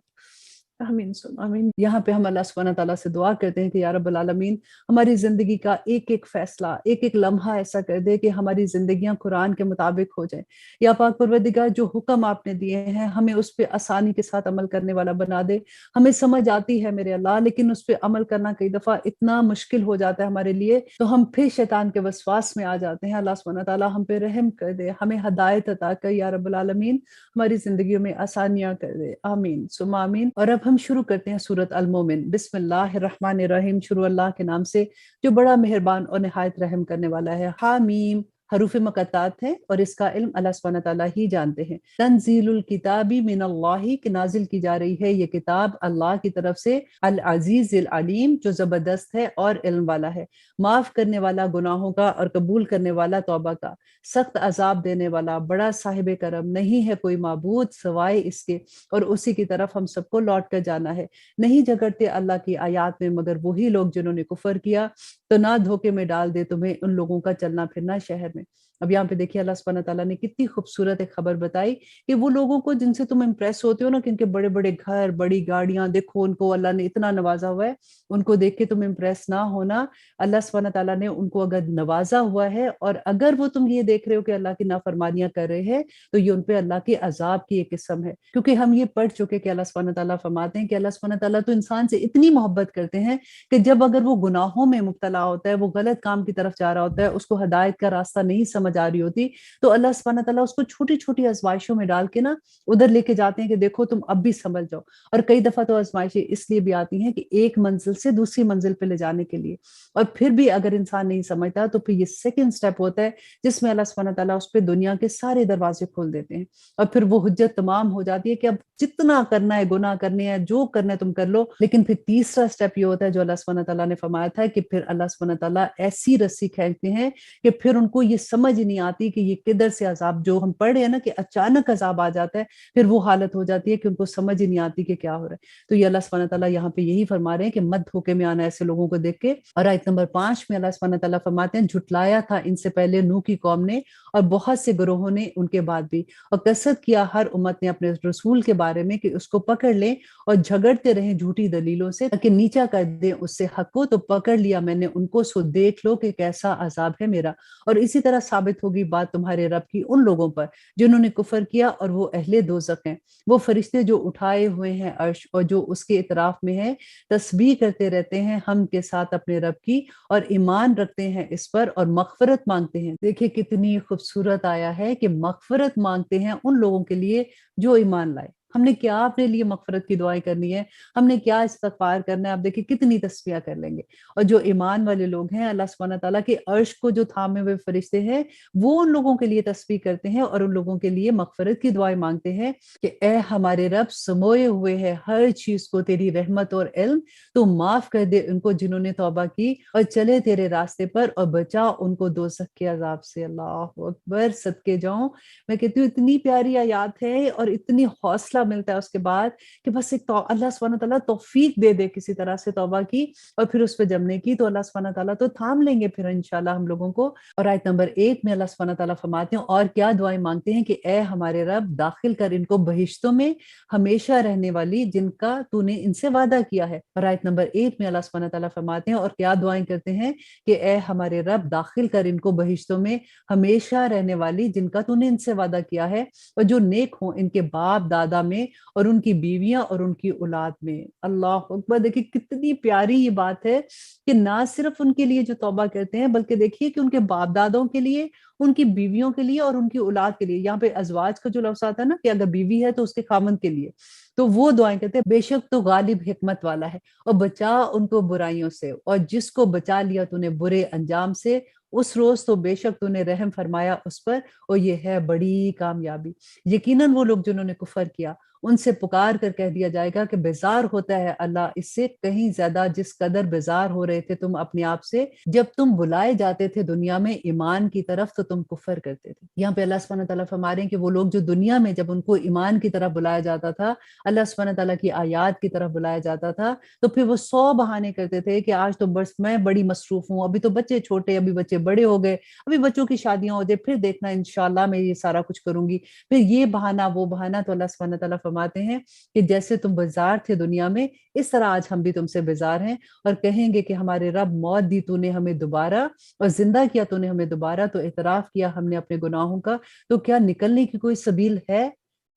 آمین ثم آمین. یہاں پہ ہم اللہ سبحانہ تعالیٰ سے دعا کرتے ہیں کہ یا رب العالمین ہماری زندگی کا ایک ایک فیصلہ ایک ایک لمحہ ایسا کر دے کہ ہماری زندگیاں قرآن کے مطابق ہو جائیں. یا پاک پروردگار جو حکم آپ نے دیے ہیں ہمیں اس پہ آسانی کے ساتھ عمل کرنے والا بنا دے. ہمیں سمجھ آتی ہے میرے اللہ لیکن اس پہ عمل کرنا کئی دفعہ اتنا مشکل ہو جاتا ہے ہمارے لیے تو ہم پھر شیطان کے وسواس میں آ جاتے ہیں. اللہ سبحانہ تعالیٰ ہم پہ رحم کر دے ہمیں ہدایت عطا کر یا رب العالمین ہماری زندگیوں میں آسانیاں کر دے. آمین ثم آمین. اور اب ہم شروع کرتے ہیں سورۃ المومن. بسم اللہ الرحمن الرحیم. شروع اللہ کے نام سے جو بڑا مہربان اور نہایت رحم کرنے والا ہے. حامیم حروف مقطعات ہیں اور اس کا علم اللہ سبحانہ تعالیٰ ہی جانتے ہیں. تنزیل الکتاب من اللہ کہ نازل کی جا رہی ہے یہ کتاب اللہ کی طرف سے العزیز العلیم جو زبردست ہے اور علم والا ہے. معاف کرنے والا گناہوں کا اور قبول کرنے والا توبہ کا. سخت عذاب دینے والا بڑا صاحب کرم نہیں ہے کوئی معبود سوائے اس کے اور اسی کی طرف ہم سب کو لوٹ کر جانا ہے. نہیں جھگڑتے اللہ کی آیات میں مگر وہی لوگ جنہوں نے کفر کیا تو نہ دھوکے میں ڈال دے تمہیں ان لوگوں کا چلنا پھرنا شہر میں. اب یہاں پہ دیکھیے اللہ سبحانہ تعالیٰ نے کتنی خوبصورت ایک خبر بتائی کہ وہ لوگوں کو جن سے تم امپریس ہوتے ہو نا کہ ان کے بڑے بڑے گھر بڑی گاڑیاں دیکھو ان کو اللہ نے اتنا نوازا ہوا ہے ان کو دیکھ کے تم امپریس نہ ہونا. اللہ سبحانہ تعالیٰ نے ان کو اگر نوازا ہوا ہے اور اگر وہ تم یہ دیکھ رہے ہو کہ اللہ کی نافرمانیاں کر رہے ہیں تو یہ ان پہ اللہ کے عذاب کی ایک قسم ہے. کیونکہ ہم یہ پڑھ چکے کہ اللہ سبحانہ تعالیٰ فرماتے ہیں کہ اللہ سبحانہ تعالیٰ تو انسان سے اتنی محبت کرتے ہیں کہ جب اگر وہ گناہوں میں مبتلا ہوتا ہے وہ غلط کام کی طرف جا رہا ہوتا ہے اس کو ہدایت کا راستہ نہیں سمجھ آ رہی ہوتی تو اللہ سبحانہ تعالیٰ اس کو چھوٹی چھوٹی آزمائشوں میں ڈال کے نا ادھر لے کے جاتے ہیں کہ دیکھو تم اب بھی سنبھل جاؤ. اور کئی دفعہ تو آزمائشیں اس لیے بھی آتی ہیں کہ ایک منزل سے دوسری منزل پہ لے جانے کے لیے اور پھر بھی اگر انسان نہیں سمجھتا تو پھر یہ سیکنڈ سٹیپ ہوتا ہے جس میں اللہ سبحانہ تعالیٰ اس پہ دنیا کے سارے دروازے کھول دیتے ہیں اور پھر وہ حجت تمام ہو جاتی ہے کہ اب جتنا کرنا ہے گناہ کرنے ہیں جو کرنا ہے تم کر لو. لیکن پھر تیسرا سٹیپ یہ ہوتا ہے جو اللہ سبحانہ تعالیٰ نے فرمایا تھا کہ پھر اللہ سبحانہ تعالیٰ ایسی رسی کھینچتے ہیں کہ پھر ان کو یہ سمجھ نہیں آتی کہ یہ کدھر سے عذاب جو ہم پڑھ رہے ہیں نا کہ اچانک عذاب آ جاتا ہے پھر وہ حالت ہو جاتی ہے کہ ان کو سمجھ ہی نہیں آتی کہ کیا ہو رہا ہے. تو یہ اللہ سبحانہ تعالیٰ یہاں پہ یہی فرما رہے ہیں کہ مت دھوکے میں آنا ایسے لوگوں کو دیکھ کے. اور آیت نمبر 5 میں اللہ سبحانہ تعالیٰ فرماتے ہیں جھٹلایا تھا ان سے پہلے نوح کی قوم نے اور بہت سے گروہوں نے ان کے بعد بھی اور کثرت کیا ہر امت نے اپنے رسول کے بارے میں کہ اس کو پکڑ لیں اور جھگڑتے رہیں جھوٹی دلیلوں سے تاکہ نیچا کر دیں اس سے حق کو. تو پکڑ لیا میں نے ان کو سو دیکھ لو کہ کیسا عذاب ہے میرا. اور اسی طرح ثابت ثابت ہوگی بات تمہارے رب کی ان لوگوں پر جنہوں نے کفر کیا اور وہ اہل دوزخ ہیں۔ وہ فرشتے جو اٹھائے ہوئے ہیں عرش اور جو اس کے اطراف میں ہیں تسبیح کرتے رہتے ہیں ہم کے ساتھ اپنے رب کی، اور ایمان رکھتے ہیں اس پر اور مغفرت مانگتے ہیں۔ دیکھیں کتنی خوبصورت آیا ہے کہ مغفرت مانگتے ہیں ان لوگوں کے لیے جو ایمان لائے۔ ہم نے کیا اپنے لیے مغفرت کی دعائیں کرنی ہے، ہم نے کیا استغفار کرنا ہے، آپ دیکھیں کتنی تسبیح کر لیں گے۔ اور جو ایمان والے لوگ ہیں اللہ سبحانہ تعالیٰ کے عرش کو جو تھامے ہوئے فرشتے ہیں وہ ان لوگوں کے لیے تسبیح کرتے ہیں اور ان لوگوں کے لیے مغفرت کی دعائیں مانگتے ہیں کہ اے ہمارے رب سموئے ہوئے ہے ہر چیز کو تیری رحمت اور علم، تو معاف کر دے ان کو جنہوں نے توبہ کی اور چلے تیرے راستے پر، اور بچا ان کو دوزخ کے عذاب سے۔ اللہ اکبر، صدقے جاؤں، میں کہتی ہوں اتنی پیاری آیات ہے اور اتنی حوصلہ ملتا ہے اس کے بعد کہ بس ایک اللہ سبحانہ تعالیٰ توفیق دے دے کسی طرح سے توبہ کی اور پھر اس پہ جمنے کی، تو اللہ سبحانہ تعالیٰ تو تھام لیں گے پھر انشاءاللہ ہم لوگوں کو۔ اور آیت نمبر 1 میں اللہ سبحانہ تعالیٰ فرماتے ہیں اور کیا دعائیں مانگتے ہیں کہ اے ہمارے رب داخل کر ان کو بہشتوں میں ہمیشہ رہنے والی جن کا تو نے ان سے وعدہ کیا ہے۔ اور آیت نمبر 1 میں اللہ سبحانہ تعالیٰ فرماتے ہیں اور کیا دعائیں کرتے ہیں کہ اے ہمارے رب داخل کر ان کو بہشتوں میں ہمیشہ رہنے والی جن کا تو نے ان سے وعدہ کیا ہے، اور جو نیک ہوں ان کے باپ دادا میں اور ان کی بیویاں اور ان کی اولاد میں۔ اللہ اکبر، دیکھیں کتنی پیاری یہ بات ہے کہ نہ صرف ان کے لیے جو توبہ کرتے ہیں بلکہ دیکھیے کہ ان کے باپ دادوں کے لیے، ان کی بیویوں کے لیے اور ان کی اولاد کے لیے۔ یہاں پہ ازواج کا جو لفظ آتا ہے نا کہ اگر بیوی ہے تو اس کے خامند کے لیے، تو وہ دعائیں کہتے ہیں بے شک تو غالب حکمت والا ہے اور بچا ان کو برائیوں سے، اور جس کو بچا لیا تو نے برے انجام سے اس روز تو بے شک تو نے رحم فرمایا اس پر، اور یہ ہے بڑی کامیابی۔ یقیناً وہ لوگ جنہوں نے کفر کیا ان سے پکار کر کہہ دیا جائے گا کہ بیزار ہوتا ہے اللہ اس سے کہیں زیادہ جس قدر بیزار ہو رہے تھے تم اپنے آپ سے جب تم بلائے جاتے تھے دنیا میں ایمان کی طرف تو تم کفر کرتے تھے۔ یہاں پہ اللہ سبحانہ تعالیٰ فرما رہے ہیں کہ وہ لوگ جو دنیا میں جب ان کو ایمان کی طرف بلایا جاتا تھا، اللہ سبحانہ تعالیٰ کی آیات کی طرف بلایا جاتا تھا، تو پھر وہ 100 بہانے کرتے تھے کہ آج تو بس میں بڑی مصروف ہوں، ابھی تو بچے چھوٹے، ابھی بچے بڑے ہو گئے، ابھی بچوں کی شادیاں ہو جائے، پھر دیکھنا انشاءاللہ میں یہ سارا کچھ کروں گی، پھر یہ بہانہ وہ بہانہ۔ تو اللہ سبحانہ تعالیٰ فرماتے ہیں کہ جیسے تم بیزار تھے دنیا میں اس طرح آج ہم بھی تم سے بیزار ہیں، اور کہیں گے کہ ہمارے رب موت دی تو نے ہمیں دوبارہ اور زندہ کیا تو نے ہمیں دوبارہ، تو اعتراف کیا ہم نے اپنے گناہوں کا، تو کیا نکلنے کی کوئی سبیل ہے؟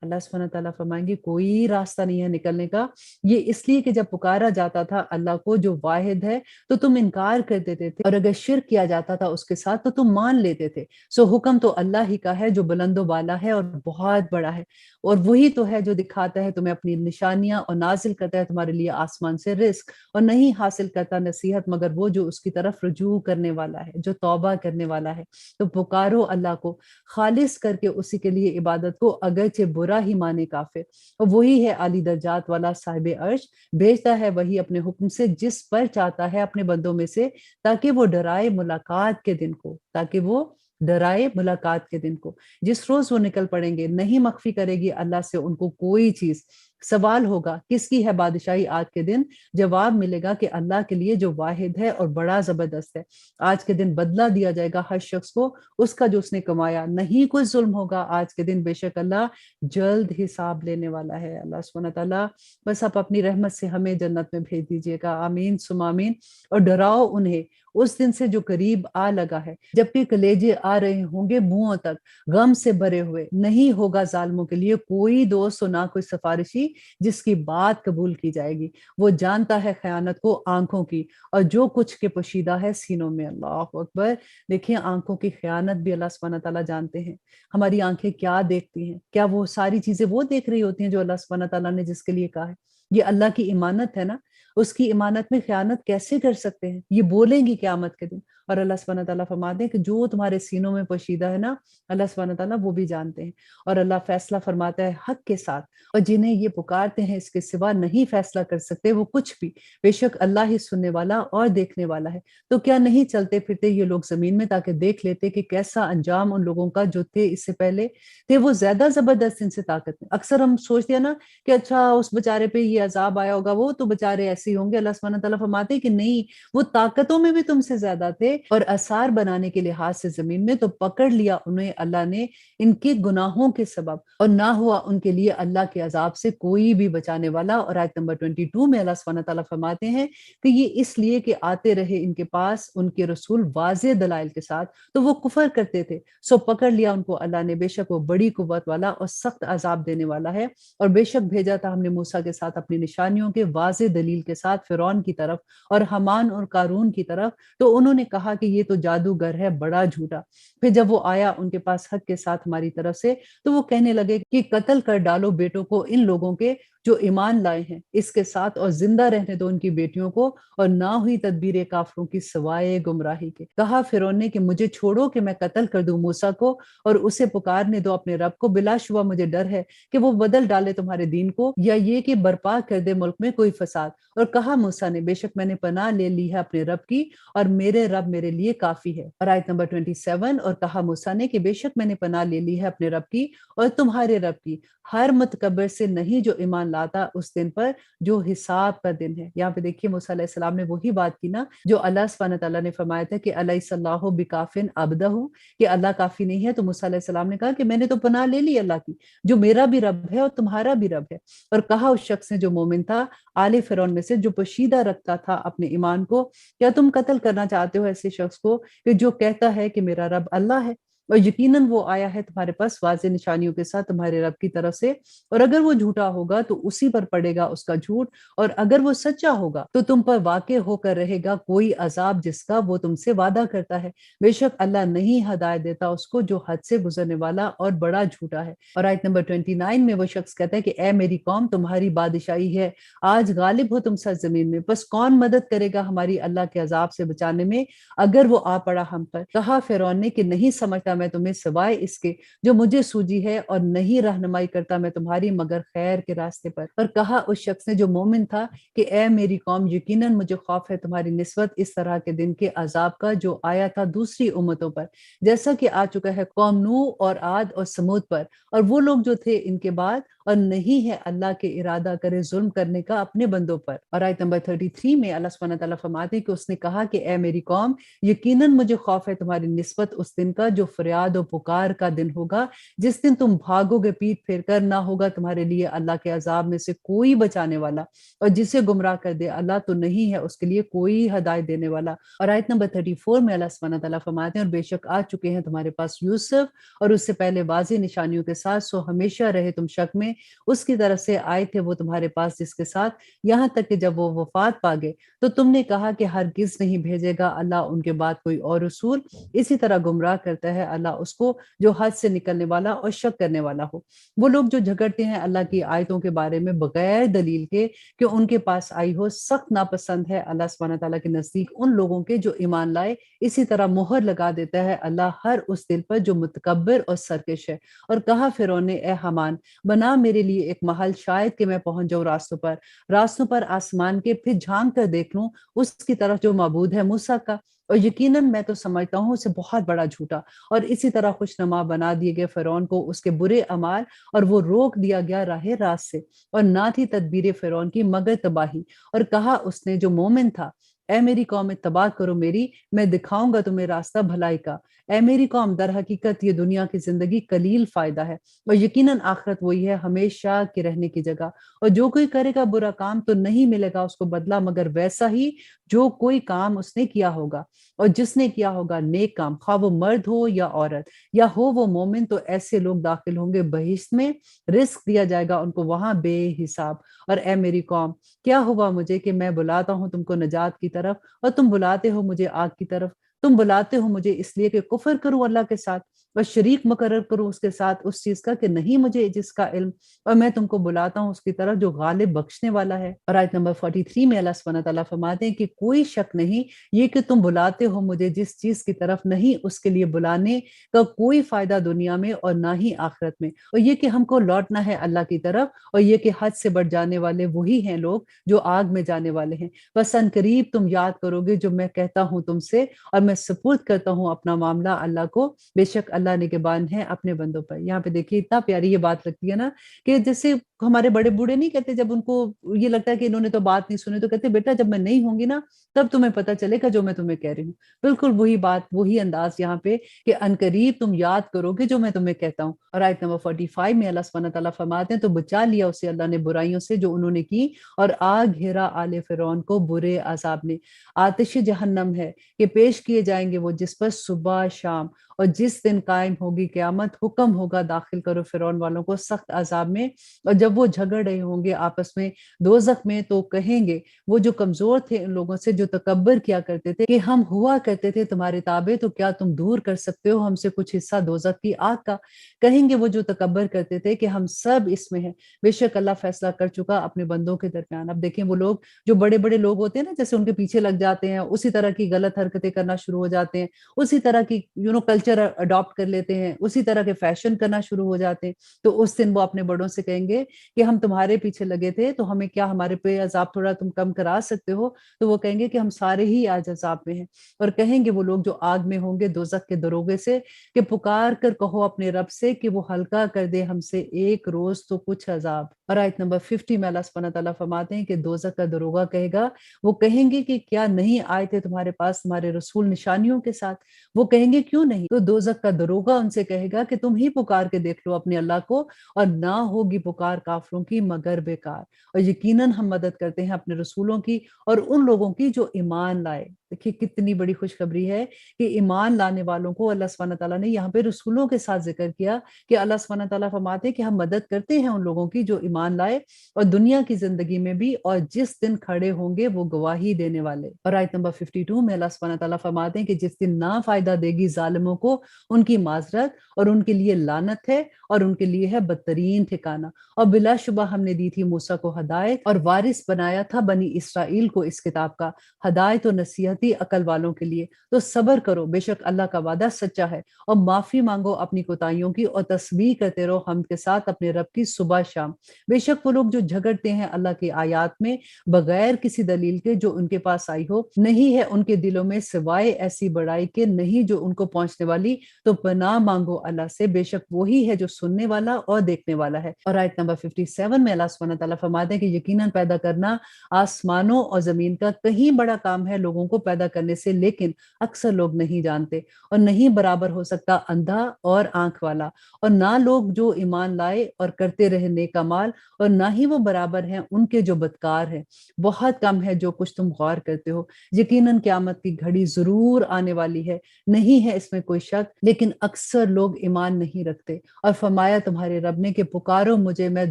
اللہ سبحانہ تعالیٰ فرمائیں گے کوئی راستہ نہیں ہے نکلنے کا۔ یہ اس لیے کہ جب پکارا جاتا تھا اللہ کو جو واحد ہے تو تم انکار کر دیتے تھے، اور اگر شرک کیا جاتا تھا اس کے ساتھ تو تم مان لیتے تھے۔ سو حکم تو اللہ ہی کا ہے جو بلند و بالا ہے اور بہت بڑا ہے، اور وہی تو ہے جو دکھاتا ہے تمہیں اپنی نشانیاں اور نازل کرتا ہے تمہارے لیے آسمان سے رزق، اور نہیں حاصل کرتا نصیحت مگر وہ جو اس کی طرف رجوع کرنے والا ہے، جو توبہ کرنے والا ہے۔ تو پکارو اللہ کو خالص کر کے اسی کے لیے عبادت کو، اگرچہ برا ہی مانے کافر، اور وہی ہے عالی درجات والا صاحب عرش، بھیجتا ہے وہی اپنے حکم سے جس پر چاہتا ہے اپنے بندوں میں سے، تاکہ وہ ڈرائے ملاقات کے دن کو، تاکہ وہ ڈرائے ملاقات کے دن کو، جس روز وہ نکل پڑیں گے نہیں مخفی کرے گی اللہ سے ان کو کوئی چیز۔ سوال ہوگا کس کی ہے بادشاہی آج کے دن، جواب ملے گا کہ اللہ کے لیے جو واحد ہے اور بڑا زبردست ہے۔ آج کے دن بدلہ دیا جائے گا ہر شخص کو اس کا جو اس نے کمایا، نہیں کوئی ظلم ہوگا آج کے دن، بے شک اللہ جلد حساب لینے والا ہے۔ اللہ سبحانہ تعالیٰ بس آپ اپنی رحمت سے ہمیں جنت میں بھیج دیجیے گا، آمین ثم آمین۔ اور ڈراؤ انہیں اس دن سے جو قریب آ لگا ہے، جبکہ کلیجے آ رہے ہوں گے منہوں تک غم سے بھرے ہوئے، نہیں ہوگا ظالموں کے لیے کوئی دوست اور نہ کوئی سفارشی جس کی بات قبول کی جائے گی۔ وہ جانتا ہے خیانت کو آنکھوں کی اور جو کچھ کے پوشیدہ ہے سینوں میں۔ اللہ اکبر، دیکھیں آنکھوں کی خیانت بھی اللہ سبحانہ تعالیٰ جانتے ہیں۔ ہماری آنکھیں کیا دیکھتی ہیں؟ کیا وہ ساری چیزیں وہ دیکھ رہی ہوتی ہیں جو اللہ سبحانہ تعالیٰ نے جس کے لیے کہا ہے؟ یہ اللہ کی امانت ہے نا، اس کی امانت میں خیانت کیسے کر سکتے ہیں؟ یہ بولیں گی قیامت کے دن۔ اور اللہ سبحانہ تعالیٰ فرماتے ہیں کہ جو تمہارے سینوں میں پوشیدہ ہے نا، اللہ سبحانہ تعالیٰ وہ بھی جانتے ہیں۔ اور اللہ فیصلہ فرماتا ہے حق کے ساتھ، اور جنہیں یہ پکارتے ہیں اس کے سوا نہیں فیصلہ کر سکتے وہ کچھ بھی، بے شک اللہ ہی سننے والا اور دیکھنے والا ہے۔ تو کیا نہیں چلتے پھرتے یہ لوگ زمین میں تاکہ دیکھ لیتے کہ کیسا انجام ان لوگوں کا جو تھے اس سے پہلے تھے، وہ زیادہ زبردست ان سے طاقت میں۔ اکثر ہم سوچتے ہیں نا کہ اچھا اس بیچارے پہ یہ عذاب آیا ہوگا، وہ تو بیچارے ایسے ہی ہوں گے۔ اللہ سبحانہ تعالیٰ فرماتے ہیں کہ نہیں، وہ طاقتوں میں بھی تم سے زیادہ تھے، और आसार बनाने के लिहाज से जमीन में, तो पकड़ लिया उन्हें अल्लाह ने इनके गुनाहों के सबब, और ना हुआ उनके लिए अल्लाह के अजाब से कोई भी बचाने वाला। और आयत नंबर 22 में अल्लाह सुब्हानहू तआला फरमाते हैं कि ये इसलिए कि आते रहे इनके पास उनके रसूल वाज़े दलाइल के साथ, तो वो कुफर करते थे, सो पकड़ लिया उनको अल्लाह ने। बेशक वो बड़ी कुव्वत वाला और सख्त अजाब देने वाला है। और बेशक भेजा था हमने मूसा के साथ अपनी निशानियों के वाज़े दलील के साथ फिरौन की तरफ और हमान और कारून की तरफ, तो उन्होंने कहा कि ये तो जादूगर है, बड़ा झूठा। फिर जब वो आया उनके पास हक के साथ हमारी तरफ से, तो वो कहने लगे कि कत्ल कर डालो बेटों को इन लोगों के जो ईमान लाए हैं इसके साथ, और जिंदा रहने दो उनकी बेटियों को, और ना हुई तदबीर काफरों की सवाए गुमराही के। कहा फिरौन ने कि मुझे छोड़ो कि मैं कत्ल कर दूं मूसा को, और उसे पुकारने दो अपने रब को। बिलाशुबा मुझे डर है कि वो बदल डाले तुम्हारे दीन को, या ये कि बर्पा कर दे मुल्क में कोई फसाद। और कहा मूसा ने, बेशक मैंने पनाह ले ली है अपने रब की, और मेरे रब मेरे लिए काफी है। और आयत नंबर 27, और कहा मूसा ने कि बेशक मैंने पनाह ले ली है अपने रब की और तुम्हारे रब की, हर मुतकब्बिर से नहीं जो ईमान लाता उस दिन पर जो हिसाब का दिन है। यहाँ पे देखिए मूसा अलैहिस्सलाम ने वही बात की ना जो अल्लाह सुब्हानहू तआला ने फरमाया था कि अलैहिस्सलाहु बिकाफिन अब्दहु, कि अल्लाह काफी नहीं है। तो मूसा अलैहिस्सलाम ने कहा कि मैंने तो पनाह ले ली अल्लाह की, जो मेरा भी रब है और तुम्हारा भी रब है। और कहा उस शख्स ने जो मोमिन था आले फिरौन में से, जो पोशीदा रखता था अपने ईमान को, क्या तुम कत्ल करना चाहते हो ऐसे शख्स को कि जो कहता है कि मेरा रब अल्लाह है, और यकीनन वो आया है तुम्हारे पास वाज़े निशानियों के साथ तुम्हारे रब की तरफ से। और अगर वो झूठा होगा तो उसी पर पड़ेगा उसका झूठ, और अगर वो सच्चा होगा तो तुम पर वाक़े होकर रहेगा कोई अजाब जिसका वो तुमसे वादा करता है। बेशक अल्लाह नहीं हदायत देता उसको जो हद से गुजरने वाला और बड़ा झूठा है। और आयत नंबर 29 में वो शख्स कहता है कि ए मेरी कौम, तुम्हारी बादशाही है, आज गालिब हो तुम सरजमीन में, बस कौन मदद करेगा हमारी अल्लाह के अजाब से बचाने में अगर वो आ पड़ा हम पर। कहा फिरौन ने कि नहीं समझता मैं तुम्हें सिवाय इसके जो मुझे सूझी है, और नहीं रहनुमाई करता मैं तुम्हारी मगर खैर के रास्ते पर। और कहा उस शख्स ने जो मोमिन था कि ए मेरी कौम, यकीनन मुझे खौफ है तुम्हारी निस्बत इस तरह के दिन के अजाब का जो आया था दूसरी उम्मतों पर, जैसा कि आ चुका है कौम नूह और आद और समूद पर, और वो लोग जो थे इनके बाद, और नहीं है अल्लाह के इरादा करे जुल्म करने का अपने बंदों पर। और आयत नंबर 33 में अल्लाह सुब्हानहू तआला फरमाते हैं कि उसने कहा कि ए मेरी कौम, यकीनन मुझे खौफ है तुम्हारी निस्बत उस दिन का जो फरियाद और पुकार का दिन होगा, जिस दिन तुम भागोगे पीठ फेर कर, ना होगा तुम्हारे लिए अल्लाह के अजाब में से कोई बचाने वाला, और जिसे गुमराह कर दे अल्लाह तो नहीं है उसके लिए कोई हदायत देने वाला। और आयत नंबर 34 में अल्लाह सुब्हानहू तआला फरमाते हैं, और बेशक आ चुके हैं तुम्हारे पास यूसुफ और उससे पहले वाज़े निशानियों के साथ, सो हमेशा रहे तुम शक में, उसकी तरफ से आए थे वो तुम्हारे पास जिसके साथ, यहाँ तक कि जब वो वफात पा गए तो तुमने कहा कि हरगिज नहीं भेजेगा अल्लाह उनके बाद कोई और रसूल। इसी तरह गुमराह करता है अल्लाह उसको जो हद से निकलने वाला और शक करने वाला हो। वो लोग जो झगड़ते हैं अल्लाह की आयतों के बारे में बगैर दलील के कि उनके पास आई हो, सख्त नापसंद है अल्लाह सुब्हानहू तआला के नजदीक उन लोगों के जो ईमान लाए। इसी तरह मोहर लगा देता है अल्लाह हर उस दिल पर जो मुतकब्बिर और सरकश है। और कहा फिरौन ने, ए हमान, बना मेरे लिए एक महल, शायद कि मैं पहुंच जाऊं रास्तों पर आसमान के, फिर झांक कर देख लूं उसकी तरफ जो माबूद है मूसा का, और यकीनन मैं तो समझता हूँ उसे बहुत बड़ा झूठा। और इसी तरह खुशनुमा बना दिए गए फिरौन को उसके बुरे अमाल, और वो रोक दिया गया राह रास्त से, और ना थी तदबीर फिरौन की मगर तबाही। और कहा उसने जो मोमिन था, ए मेरी कौम इत्तबा करो मेरी, मैं दिखाऊंगा तुम्हें रास्ता भलाई का। ए मेरी कौम, दर हकीकत ये दुनिया की जिंदगी कलील फायदा है, और यकीनन आखिरत वही है हमेशा के रहने की जगह। और जो कोई करेगा बुरा काम तो नहीं मिलेगा उसको बदला मगर वैसा ही जो कोई काम उसने किया होगा। और जिसने किया होगा नेक काम, खा वो मर्द हो या औरत, या हो वो मोमिन, तो ऐसे लोग दाखिल होंगे बहिश्त में, रिस्क दिया जाएगा उनको वहां बेहिसाब। और ए मेरी कौम, क्या हुआ मुझे कि मैं बुलाता हूँ तुमको नजात की तरफ और तुम बुलाते हो मुझे आग की तरफ। तुम बुलाते हो मुझे इसलिए कि कुफर करूं अल्लाह के साथ और शरीक मुकर्रर करूं उसके साथ उस चीज का कि नहीं मुझे जिसका इल्म, और मैं तुमको बुलाता हूं उसकी तरफ जो गालिब बख्शने वाला है। और आयत नंबर 43 में अल्लाह सुब्हानहू तआला फरमाते हैं कि कोई शक नहीं ये कि तुम बुलाते हो मुझे जिस चीज की तरफ नहीं उसके लिए बुलाने का कोई फायदा दुनिया में और ना ही आखिरत में, और ये कि हमको लौटना है अल्लाह की तरफ, और ये कि हद से बढ़ जाने वाले वही हैं लोग जो आग में जाने वाले हैं। बस अनकरीब तुम याद करोगे जो मैं कहता हूँ तुमसे, और मैं सपुर्द करता हूँ अपना मामला अल्लाह को, बेशक अल्लाह निगहबान है अपने बंदों पर। यहाँ पे देखिए इतना प्यारी ये बात लगती है ना कि जैसे हमारे बड़े बूढ़े नहीं कहते, जब उनको ये लगता है कि इन्होंने तो बात नहीं सुनी, तो कहते बेटा जब मैं नहीं होंगी ना, तब तुम्हें पता चलेगा जो मैं तुम्हें कह रही हूँ। बिल्कुल वही बात, वही अंदाज यहाँ पे कि अनकरीब तुम याद करोगे जो मैं तुम्हें कहता हूँ। और आयत नंबर 45 में अल्लाह सुब्हानहू तआला फरमाते हैं, तो बचा लिया उसे अल्लाह ने बुराइयों से जो उन्होंने की, और आग घेरा आले फिरौन को बुरे अजाब ने। आतिश जहन्नम है कि पेश किए जाएंगे वो जिस पर सुबह शाम, और जिस दिन कायम होगी क़यामत, हुक्म होगा दाखिल करो फिरौन वालों को सख्त अजाब में। और जब वो झगड़ रहे होंगे आपस में दोजख में, तो कहेंगे वो जो कमजोर थे उन लोगों से जो तकब्बर किया करते थे कि हम हुआ करते थे तुम्हारे ताबे, तो क्या तुम दूर कर सकते हो हमसे कुछ हिस्सा दोजख की आग का। कहेंगे वो जो तकब्बर करते थे कि हम सब इसमें हैं, बेशक अल्लाह फैसला कर चुका अपने बंदों के दरमियान। अब देखें वो लोग जो बड़े बड़े लोग होते हैं ना, जैसे उनके पीछे लग जाते हैं, उसी तरह की गलत हरकतें करना शुरू हो जाते हैं, उसी तरह की कल्चर अडॉप्ट कर लेते हैं, उसी तरह के फैशन करना शुरू हो जाते हैं। तो उस दिन वो अपने बड़ों से कहेंगे कि हम तुम्हारे पीछे लगे थे, तो हमें क्या, हमारे पे अजाब थोड़ा तुम कम करा सकते हो। तो वो कहेंगे कि हम सारे ही आज अजाब में हैं। और कहेंगे वो लोग जो आग में होंगे दोजख के दरोगे से कि पुकार कर कहो अपने रब से कि वो हल्का कर दे हमसे एक रोज तो कुछ अजाब। और आयत नंबर 50 में अल्लाह सुब्हानहू तआला फरमाते हैं कि दोजख का दरोगा कहेगा, वो कहेंगे कि क्या नहीं आए थे तुम्हारे पास तुम्हारे रसूल निशानियों के साथ। वो कहेंगे क्यों नहीं। तो दोजख का दरोगा उनसे कहेगा कि तुम ही पुकार के देख लो अपने अल्लाह को, और ना होगी पुकार काफिरों की मगर बेकार। और यकीनन हम मदद करते हैं अपने रसूलों की और उन लोगों की जो ईमान लाए। देखिए कितनी बड़ी खुशखबरी है कि ईमान लाने वालों को अल्लाह सुब्हानहू तआला ने यहाँ पे रसूलों के साथ जिक्र किया कि अल्लाह सुब्हानहू तआला फरमाते हैं कि हम मदद करते हैं उन लोगों की जो ईमान लाए, और दुनिया की जिंदगी में भी, और जिस दिन खड़े होंगे वो गवाही देने वाले। और आयत नंबर 52 में अल्लाह सुब्हानहू तआला फरमाते हैं कि जिस दिन ना फायदा देगी जालिमों को उनकी माजरत, और उनके लिए लानत है, और उनके लिए है बदतरीन ठिकाना। और बिलाशुबा हमने दी थी मूसा को हदायत, और वारिस बनाया था बनी इसराइल को इस किताब का। हदायत और नसीहती अकल वालों के लिए। तो सब्र करो, बेशक अल्लाह का वादा सच्चा है। और माफी मांगो अपनी कोताहियों की, और तस्बीह करते रहो हम के साथ अपने रब की सुबह शाम। बेशक वो लोग जो झगड़ते हैं अल्लाह की आयात में बगैर किसी दलील के जो उनके पास आई हो, नहीं है उनके दिलों में सिवाय ऐसी बड़ाई के नहीं जो उनको पहुंचने वाली। तो पनाह मांगो अल्लाह से, बेशक वही है जो सुनने वाला और देखने वाला है। और आयत नंबर 57 में अल्लाह सुब्हानहू तआला फरमाते हैं कि यकीनन पैदा करना आसमानों और जमीन का कहीं बड़ा काम है लोगों को पैदा करने से, लेकिन अक्सर लोग नहीं जानते। और नहीं बराबर हो सकता अंधा और आंख वाला, और ना लोग जो ईमान लाए और करते रहे नेक अमाल, और ना ही वो बराबर हैं उनके जो बदकार हैं। बहुत कम है जो कुछ तुम गौर करते हो। यकीनन क़यामत की घड़ी जरूर आने वाली है, नहीं है इसमें कोई शक, लेकिन अक्सर लोग ईमान नहीं रखते। और फरमाया तुम्हारे रब ने कि पुकारो मुझे, मैं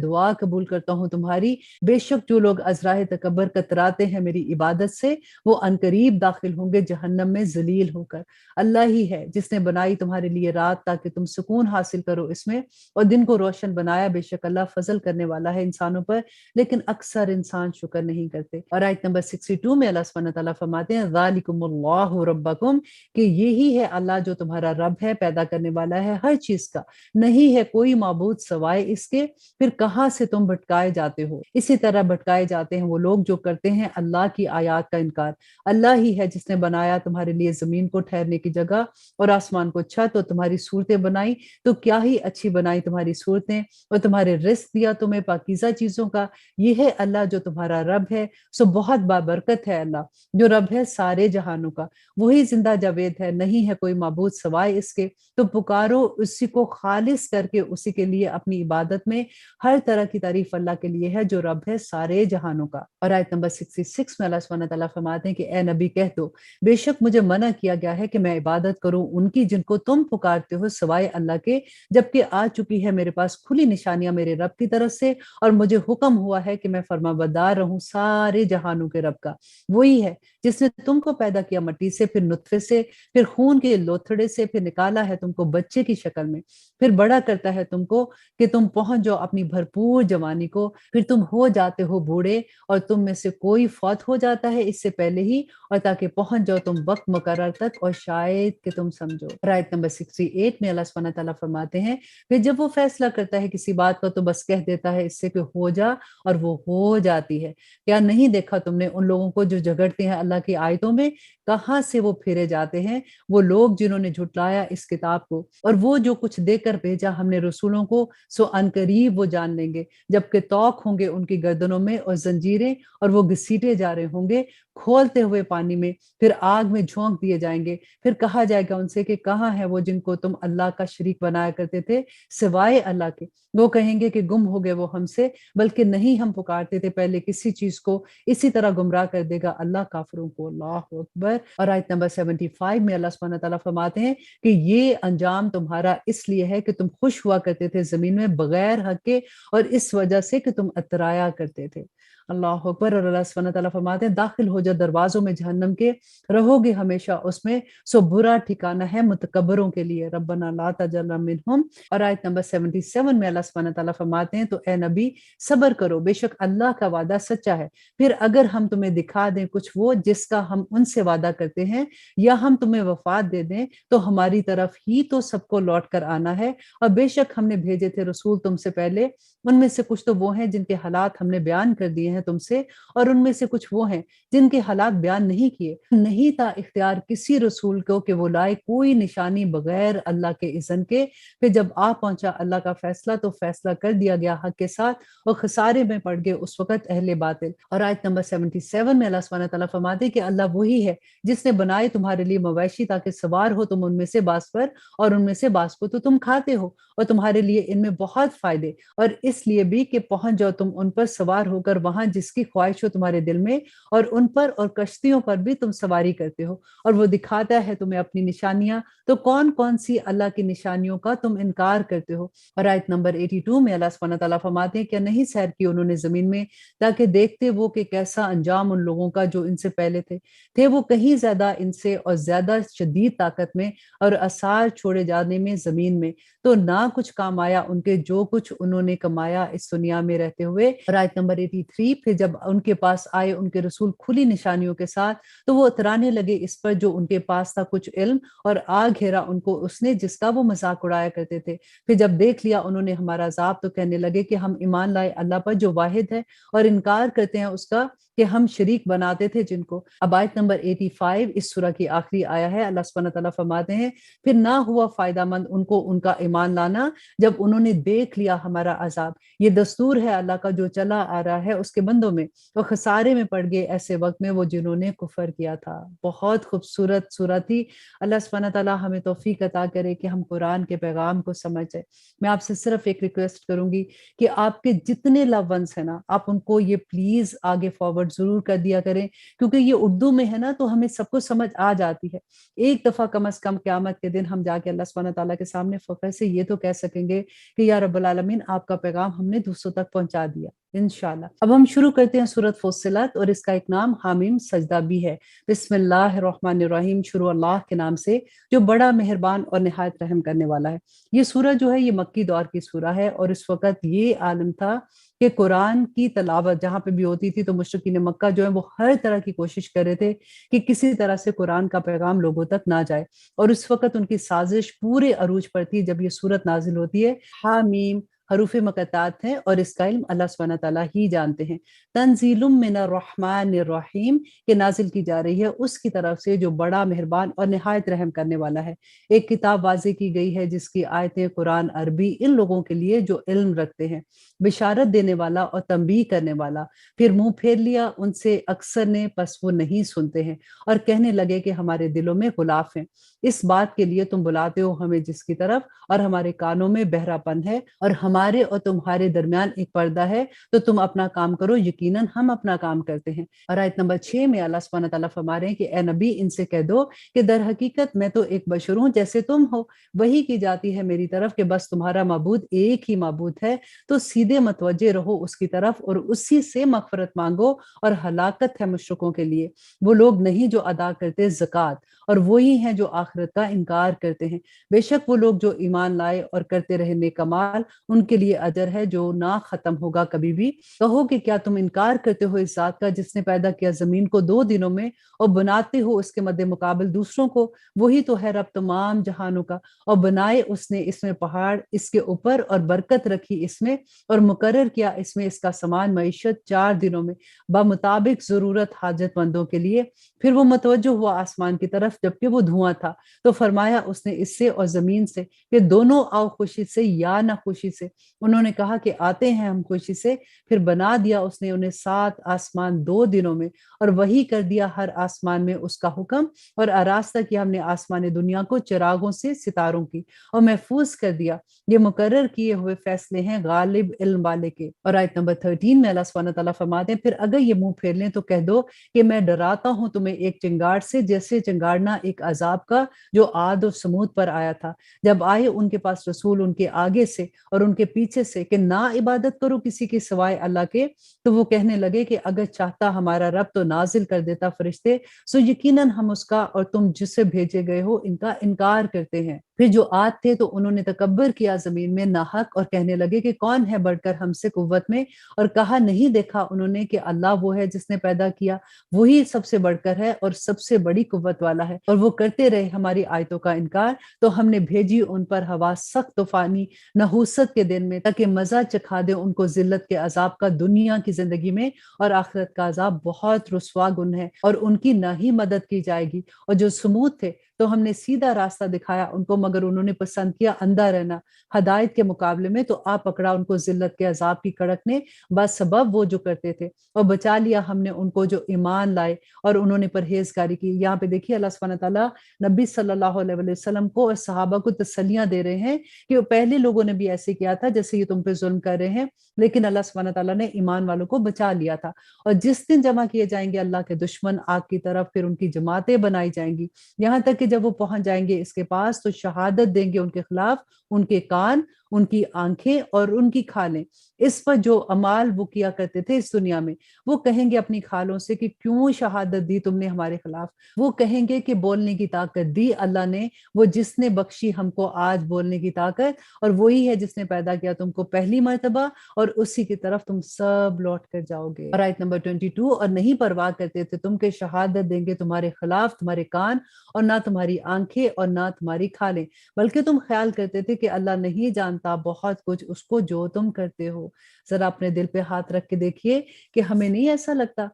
दुआ कबूल करता हूँ तुम्हारी। बेशक जो लोग अजराह तकबर कतराते हैं मेरी इबादत से, वो अनकरीब दाखिल होंगे जहन्नम में जलील होकर। अल्लाह ही है जिसने बनाई तुम्हारे लिए रात ताकि तुम सुकून हासिल करो इसमें, और दिन को रोशन बनाया। बेशक अल्लाह फजल करने वाला है इंसानों पर, लेकिन अक्सर इंसान शुक्र नहीं करते। और आयत नंबर 62 में अल्लाह सुब्हानहू तआला फरमाते हैं ज़ालिकुमुल्लाहु रब्बकुम, कि यही है अल्लाह जो तुम्हारा रब है, पैदा करने वाला है हर चीज का, नहीं है कोई माबूद सवाए इसके, फिर कहाँ से तुम भटकाए जाते हो। इसी तरह भटकाए जाते हैं वो लोग जो करते हैं अल्लाह की आयात का इनकार। अल्लाह ही है जिसने बनाया तुम्हारे लिए जमीन को ठहरने की जगह और आसमान को छत, और तुम्हारी सूरतें बनाई, तो क्या ही अच्छी बनाई तुम्हारी सूरतें, और तुम्हारे रिस्क दिया तुम्हें पाकीज़ा चीजों का। ये है अल्लाह जो तुम्हारा रब है, सो बहुत बाबरकत है अल्लाह जो रब है सारे जहानों का। वही जिंदा जावेद है, नहीं है कोई माबूद सवाए इसके। तो पुकारो उसी को खालिस करके, उसी के लिए अपनी इबादत में हर तरह की तारीफ अल्लाह के लिए है जो रब है सारे जहानों का। और आयत नंबर 66 में अल्लाह सुब्हानहू तआला फरमाते हैं कि ए नबी कह दो, बेशक मुझे मना किया गया है कि मैं इबादत करूं उनकी जिनको तुम पुकारते हो सवाए अल्लाह के, जबकि आ चुकी है मेरे पास खुली निशानियां मेरे रब की तरफ से, और मुझे हुक्म हुआ है कि मैं फरमाबरदार रहूं सारे जहानों के रब का। वही है जिसने तुमको पैदा किया मट्टी से, फिर नुत्फे से, फिर खून के लोथड़े से, फिर निकाला है तुमको बच्चे की शक्ल में, फिर बड़ा करता है तुमको कि तुम पहुंच जाओ अपनी भरपूर जवानी को, फिर तुम हो जाते हो बूढ़े, और तुम में से कोई फौत हो जाता है इससे पहले ही, और ताकि पहुंच जाओ तुम वक्त मुकर्रर तक, और शायद कि तुम समझो। आयत नंबर 68 में अल्लाह सुब्हानहू तआला फरमाते हैं फिर जब वो फैसला करता है किसी बात का, तो बस कह देता है इससे कि हो जा, और वो हो जाती है। क्या नहीं देखा तुमने उन लोगों को जो झगड़ते हैं अल्लाह की आयतों में कहाँ से वो फेरे जाते हैं, वो लोग जिन्होंने झुटलाया इस किताब को। और वो जो कुछ देकर भेजा हमने रसूलों को, सो अनकरीब वो जान लेंगे, जबकि तौक होंगे उनकी गर्दनों में और जंजीरें, और वो घसीटे जा रहे होंगे खोलते हुए पानी में, फिर आग में झोंक दिए जाएंगे। फिर कहा जाएगा उनसे कि कहाँ है वो जिनको तुम अल्लाह का शरीक बनाया करते थे सिवाय अल्लाह के। वो कहेंगे कि गुम हो गए वो हमसे, बल्कि नहीं हम पुकारते थे पहले किसी चीज को, इसी तरह गुमराह कर देगा अल्लाह काफिरों को। अल्लाह अकबर। और आयत नंबर 75 में अल्लाह सुब्हानहू व तआला फरमाते हैं कि ये अंजाम तुम्हारा इसलिए है कि तुम खुश हुआ करते थे जमीन में बगैर हक के, और इस वजह से कि तुम अतराया करते थे। अल्लाह अकबर। और अल्लाह सुब्हानहू व तआला फरमाते हैं दाखिल हो जाओ दरवाजों में जहन्नम के, रहोगे हमेशा उसमें, सो बुरा ठिकाना है मुतकब्बरों के लिए। रब्बना ला तजअलना मिनहुम। और आयत नंबर 77 में अल्लाह सुब्हानहू व तआला फरमाते हैं तो ए नबी सब्र करो, बेशक अल्लाह का वादा सच्चा है। फिर अगर हम तुम्हें दिखा दें कुछ वो जिसका हम उनसे वादा करते हैं, या हम तुम्हें वफात दे दें, तो हमारी तरफ ही तो सबको लौट कर आना है। और बेशक हमने भेजे थे रसूल तुमसे पहले, उनमें से कुछ तो वो हैं जिनके हालात हमने बयान कर दिए हैं तुमसे, और उनमें से कुछ वो हैं जिनके हालात बयान नहीं किए। नहीं था इख्तियार किसी रसूल को कि वो लाए कोई निशानी बगैर अल्लाह के इज़्न के। फिर जब आ पहुंचा अल्लाह का फैसला, तो फैसला कर दिया गया हक के साथ, और खसारे में पड़ गए उस वक्त अहले बातिल। और आयत नंबर 77 में अल्लाह सुब्हानहू व तआला फरमाते कि अल्लाह वही है जिसने बनाए तुम्हारे लिए मवेशी ताकि सवार हो तुम उनमें से बास पर, और उनमें से बास को तो तुम खाते हो, और तुम्हारे लिए इनमें बहुत फायदे, और इसलिए भी कि पहुंच जाओ तुम उन पर सवार होकर वहां जिसकी ख्वाहिश हो तुम्हारे दिल में, और उन पर और कश्तियों पर भी तुम सवारी करते हो। और वो दिखाता है तुम्हें अपनी निशानियां, तो कौन कौन सी अल्लाह की निशानियों का तुम इनकार करते हो। और आयत नंबर 82 में अल्लाह सुब्हानहू व तआला फरमाते हैं क्या नहीं सैर की उन्होंने जमीन में, ताकि देखते वो कि कैसा अंजाम उन लोगों का जो इनसे पहले थे वो कहीं ज्यादा इनसे और ज्यादा शदीद ताकत में और आसार छोड़े जाने में जमीन में, तो ना कुछ काम आया उनके जो कुछ उन्होंने कमाया इस दुनिया में रहते हुए। और आयत नंबर 83 फिर जब उनके पास आए उनके रसूल खुली निशानियों के साथ, तो वो उतराने लगे इस पर जो उनके पास था कुछ इल्म, और आ घेरा उनको उसने जिसका वो मजाक उड़ाया करते थे। फिर जब देख लिया उन्होंने हमारा अजाब, तो कहने लगे कि हम ईमान लाए अल्लाह पर जो वाहिद है, और इनकार करते हैं उसका कि हम शरीक बनाते थे जिनको। अब आयत नंबर 85 इस सूरह की आखिरी आया है। अल्लाह सुब्हानहू व तआला फरमाते हैं फिर ना हुआ फायदामंद उनको उनका ईमान लाना जब उन्होंने देख लिया हमारा अजाब। ये दस्तूर है अल्लाह का जो चला आ रहा है उसके बंदों में, तो खसारे में पड़ गए ऐसे वक्त में वो जिन्होंने कुफर किया था। बहुत खूबसूरत सूरत थी। अल्लाह सुब्हानहू व तआला हमें तौफीक अता करे कि हम कुरान के पैगाम को समझे। मैं आपसे सिर्फ एक रिक्वेस्ट करूंगी कि आपके जितने लव वंस है ना, आप उनको ये प्लीज आगे फॉरवर्ड जरूर कर दिया करें, क्योंकि ये उर्दू में है ना, तो हमें सबको समझ आ जाती है। एक दफा कम अज कम क़यामत के दिन हम जाके अल्लाह सुब्हानहू व तआला के सामने फख्र से ये तो कह सकेंगे कि या रब्बुल आलमीन आपका पैगाम हमने दूसरों तक पहुंचा दिया इंशाल्लाह। अब हम शुरू करते हैं सूरत फुस्सिलत, और इसका एक नाम हामीम सजदा भी है। बिस्मिल्लाहिर्रहमानिर्रहीम, शुरू अल्लाह के नाम से जो बड़ा मेहरबान और निहायत रहम करने वाला है। ये सूरह जो है ये मक्की दौर की सूरह है, और इस वक्त ये आलम था कि कुरान की तलावत जहाँ पे भी होती थी तो मुशरिकीन मक्का जो है वो हर तरह की कोशिश कर रहे थे कि किसी तरह से कुरान का पैगाम लोगों तक ना जाए। और उस वक्त उनकी साजिश पूरे अरूज पर थी जब ये सूरत नाजिल होती है। हामीम हरूफ मकतात हैं, और इसका इल्म अल्लाह सुब्हानहू व तआला ही जानते हैं। तंजीलुम मिनर रहमानिर रहीम के नाजिल की जा रही है उसकी तरफ से जो बड़ा मेहरबान और निहायत रहम करने वाला है। एक किताब वाज़े की गई है जिसकी आयतें कुरान अरबी इन लोगों के लिए जो इल्म रखते हैं, बिशारत देने वाला और तंबीह करने वाला। फिर मुंह फेर लिया उनसे अक्सर ने, बस वो नहीं सुनते हैं, और कहने लगे कि हमारे दिलों में गुलाफ हैं। इस बात के लिए तुम बुलाते हो हमें जिसकी तरफ, और हमारे कानों में बहरापन है, और हमारे और तुम्हारे दरमियान एक पर्दा है, तो तुम अपना काम करो, यकीनन हम अपना काम करते हैं। और आयत नंबर 6 में अल्लाह सुब्हानहू व तआला फरमा रहे हैं कि ए नबी इनसे कह दो कि दर हकीकत मैं तो एक बशर हूँ जैसे तुम हो, वही की जाती है मेरी तरफ कि बस तुम्हारा माबूद एक ही माबूद है, तो सीधे मतवज्जे रहो उसकी तरफ और उसी से मगफरत मांगो। और हलाकत है मुशरिकों के लिए, वो लोग नहीं जो अदा करते ज़कात, और वही हैं जो आखिरत का इनकार करते हैं। बेशक वो लोग जो ईमान लाए और करते रहे नेक अमाल, उनके کے لیے اجر ہے جو نہ ختم ہوگا کبھی بھی۔ کہو کہ کیا تم انکار کرتے ہو اس ذات کا جس نے پیدا کیا زمین کو 2 دنوں میں اور بناتے ہو اس کے مد مقابل دوسروں کو؟ وہی تو ہے رب تمام جہانوں کا، اور بنائے اس نے اس میں پہاڑ اس کے اوپر اور برکت رکھی اس میں اور مقرر کیا اس میں اس کا سامان معیشت 4 دنوں میں بمطابق ضرورت حاجت مندوں کے لیے۔ پھر وہ متوجہ ہوا آسمان کی طرف جبکہ وہ دھواں تھا، تو فرمایا اس نے اس سے اور زمین سے کہ دونوں آؤ خوشی سے یا نہ خوشی سے۔ انہوں نے کہا کہ آتے ہیں ہم خوشی سے۔ پھر بنا دیا اس نے انہیں 7 آسمان 2 دنوں میں، اور وہی کر دیا ہر آسمان میں اس کا حکم، اور آراستہ کیا ہم نے آسمان دنیا کو چراغوں سے ستاروں کی، اور محفوظ کر دیا۔ یہ مقرر کیے ہوئے فیصلے ہیں غالب علم والے کے۔ اور آیت نمبر 13 میں اللہ سبحانہ تعالیٰ فرماتے ہیں پھر اگر یہ منہ پھیر لیں تو کہہ دو کہ میں ڈراتا ہوں تمہیں ایک چنگاڑ سے جیسے چنگاڑنا ایک عذاب کا جو عاد اور سمود پر آیا تھا، جب آئے ان کے پاس رسول ان کے آگے سے اور ان کے پیچھے سے کہ نہ عبادت کرو کسی کے سوائے اللہ کے، تو وہ کہنے لگے کہ اگر چاہتا ہمارا رب تو نازل کر دیتا فرشتے، سو یقیناً ہم اس کا اور تم جس سے بھیجے گئے ہو ان کا انکار کرتے ہیں۔ پھر جو عاد تھے تو انہوں نے تکبر کیا زمین میں ناحق اور کہنے لگے کہ کون ہے بڑھ کر ہم سے قوت میں، اور کہا نہیں دیکھا انہوں نے کہ اللہ وہ ہے جس نے پیدا کیا، وہی سب سے بڑھ کر ہے اور سب سے بڑی قوت والا ہے۔ اور وہ کرتے رہے ہماری آیتوں کا انکار، تو ہم نے بھیجی ان پر ہوا سخت طوفانی نحوست کے دن میں تاکہ مزہ چکھا دے ان کو ذلت کے عذاب کا دنیا کی زندگی میں، اور آخرت کا عذاب بہت رسوا گن ہے اور ان کی نہ ہی مدد کی جائے گی۔ اور جو سمود تھے تو ہم نے سیدھا راستہ دکھایا ان کو، مگر انہوں نے پسند کیا اندھا رہنا ہدایت کے مقابلے میں، تو آ پکڑا ان کو ذلت کے عذاب کی کڑک نے بس سبب وہ جو کرتے تھے، اور بچا لیا ہم نے ان کو جو ایمان لائے اور انہوں نے پرہیزگاری کی۔ یہاں پہ دیکھیے اللہ سبحانہ تعالیٰ نبی صلی اللہ علیہ وسلم کو اور صحابہ کو تسلیاں دے رہے ہیں کہ وہ پہلے لوگوں نے بھی ایسے کیا تھا جیسے یہ تم پہ ظلم کر رہے ہیں، لیکن اللہ سبحانہ تعالیٰ نے ایمان والوں کو بچا لیا تھا۔ اور جس دن جمع کیے جائیں گے اللہ کے دشمن آگ کی طرف، پھر ان کی جماعتیں بنائی جائیں گی، یہاں تک کہ جب وہ پہنچ جائیں گے اس کے پاس تو شہادت دیں گے ان کے خلاف ان کے کان، ان کی آنکھیں اور ان کی کھالیں، اس پر جو عمال وہ کیا کرتے تھے اس دنیا میں۔ وہ کہیں گے اپنی کھالوں سے کہ کیوں شہادت دی تم نے ہمارے خلاف؟ وہ کہیں گے کہ بولنے کی طاقت دی اللہ نے، وہ جس نے بخشی ہم کو آج بولنے کی طاقت، اور وہی ہے جس نے پیدا کیا تم کو پہلی مرتبہ، اور اسی کی طرف تم سب لوٹ کر جاؤ گے۔ اور آیت نمبر 22، اور نہیں پرواہ کرتے تھے تم کہ شہادت دیں گے تمہارے خلاف تمہارے کان اور نہ تمہاری آنکھیں اور نہ تمہاری کھالیں، بلکہ تم خیال کرتے تھے کہ اللہ نہیں جانتا بہت کچھ اس کو جو تم کرتے ہو۔ ذرا اپنے دل پہ ہاتھ رکھ کے دیکھیے کہ ہمیں نہیں ایسا لگتا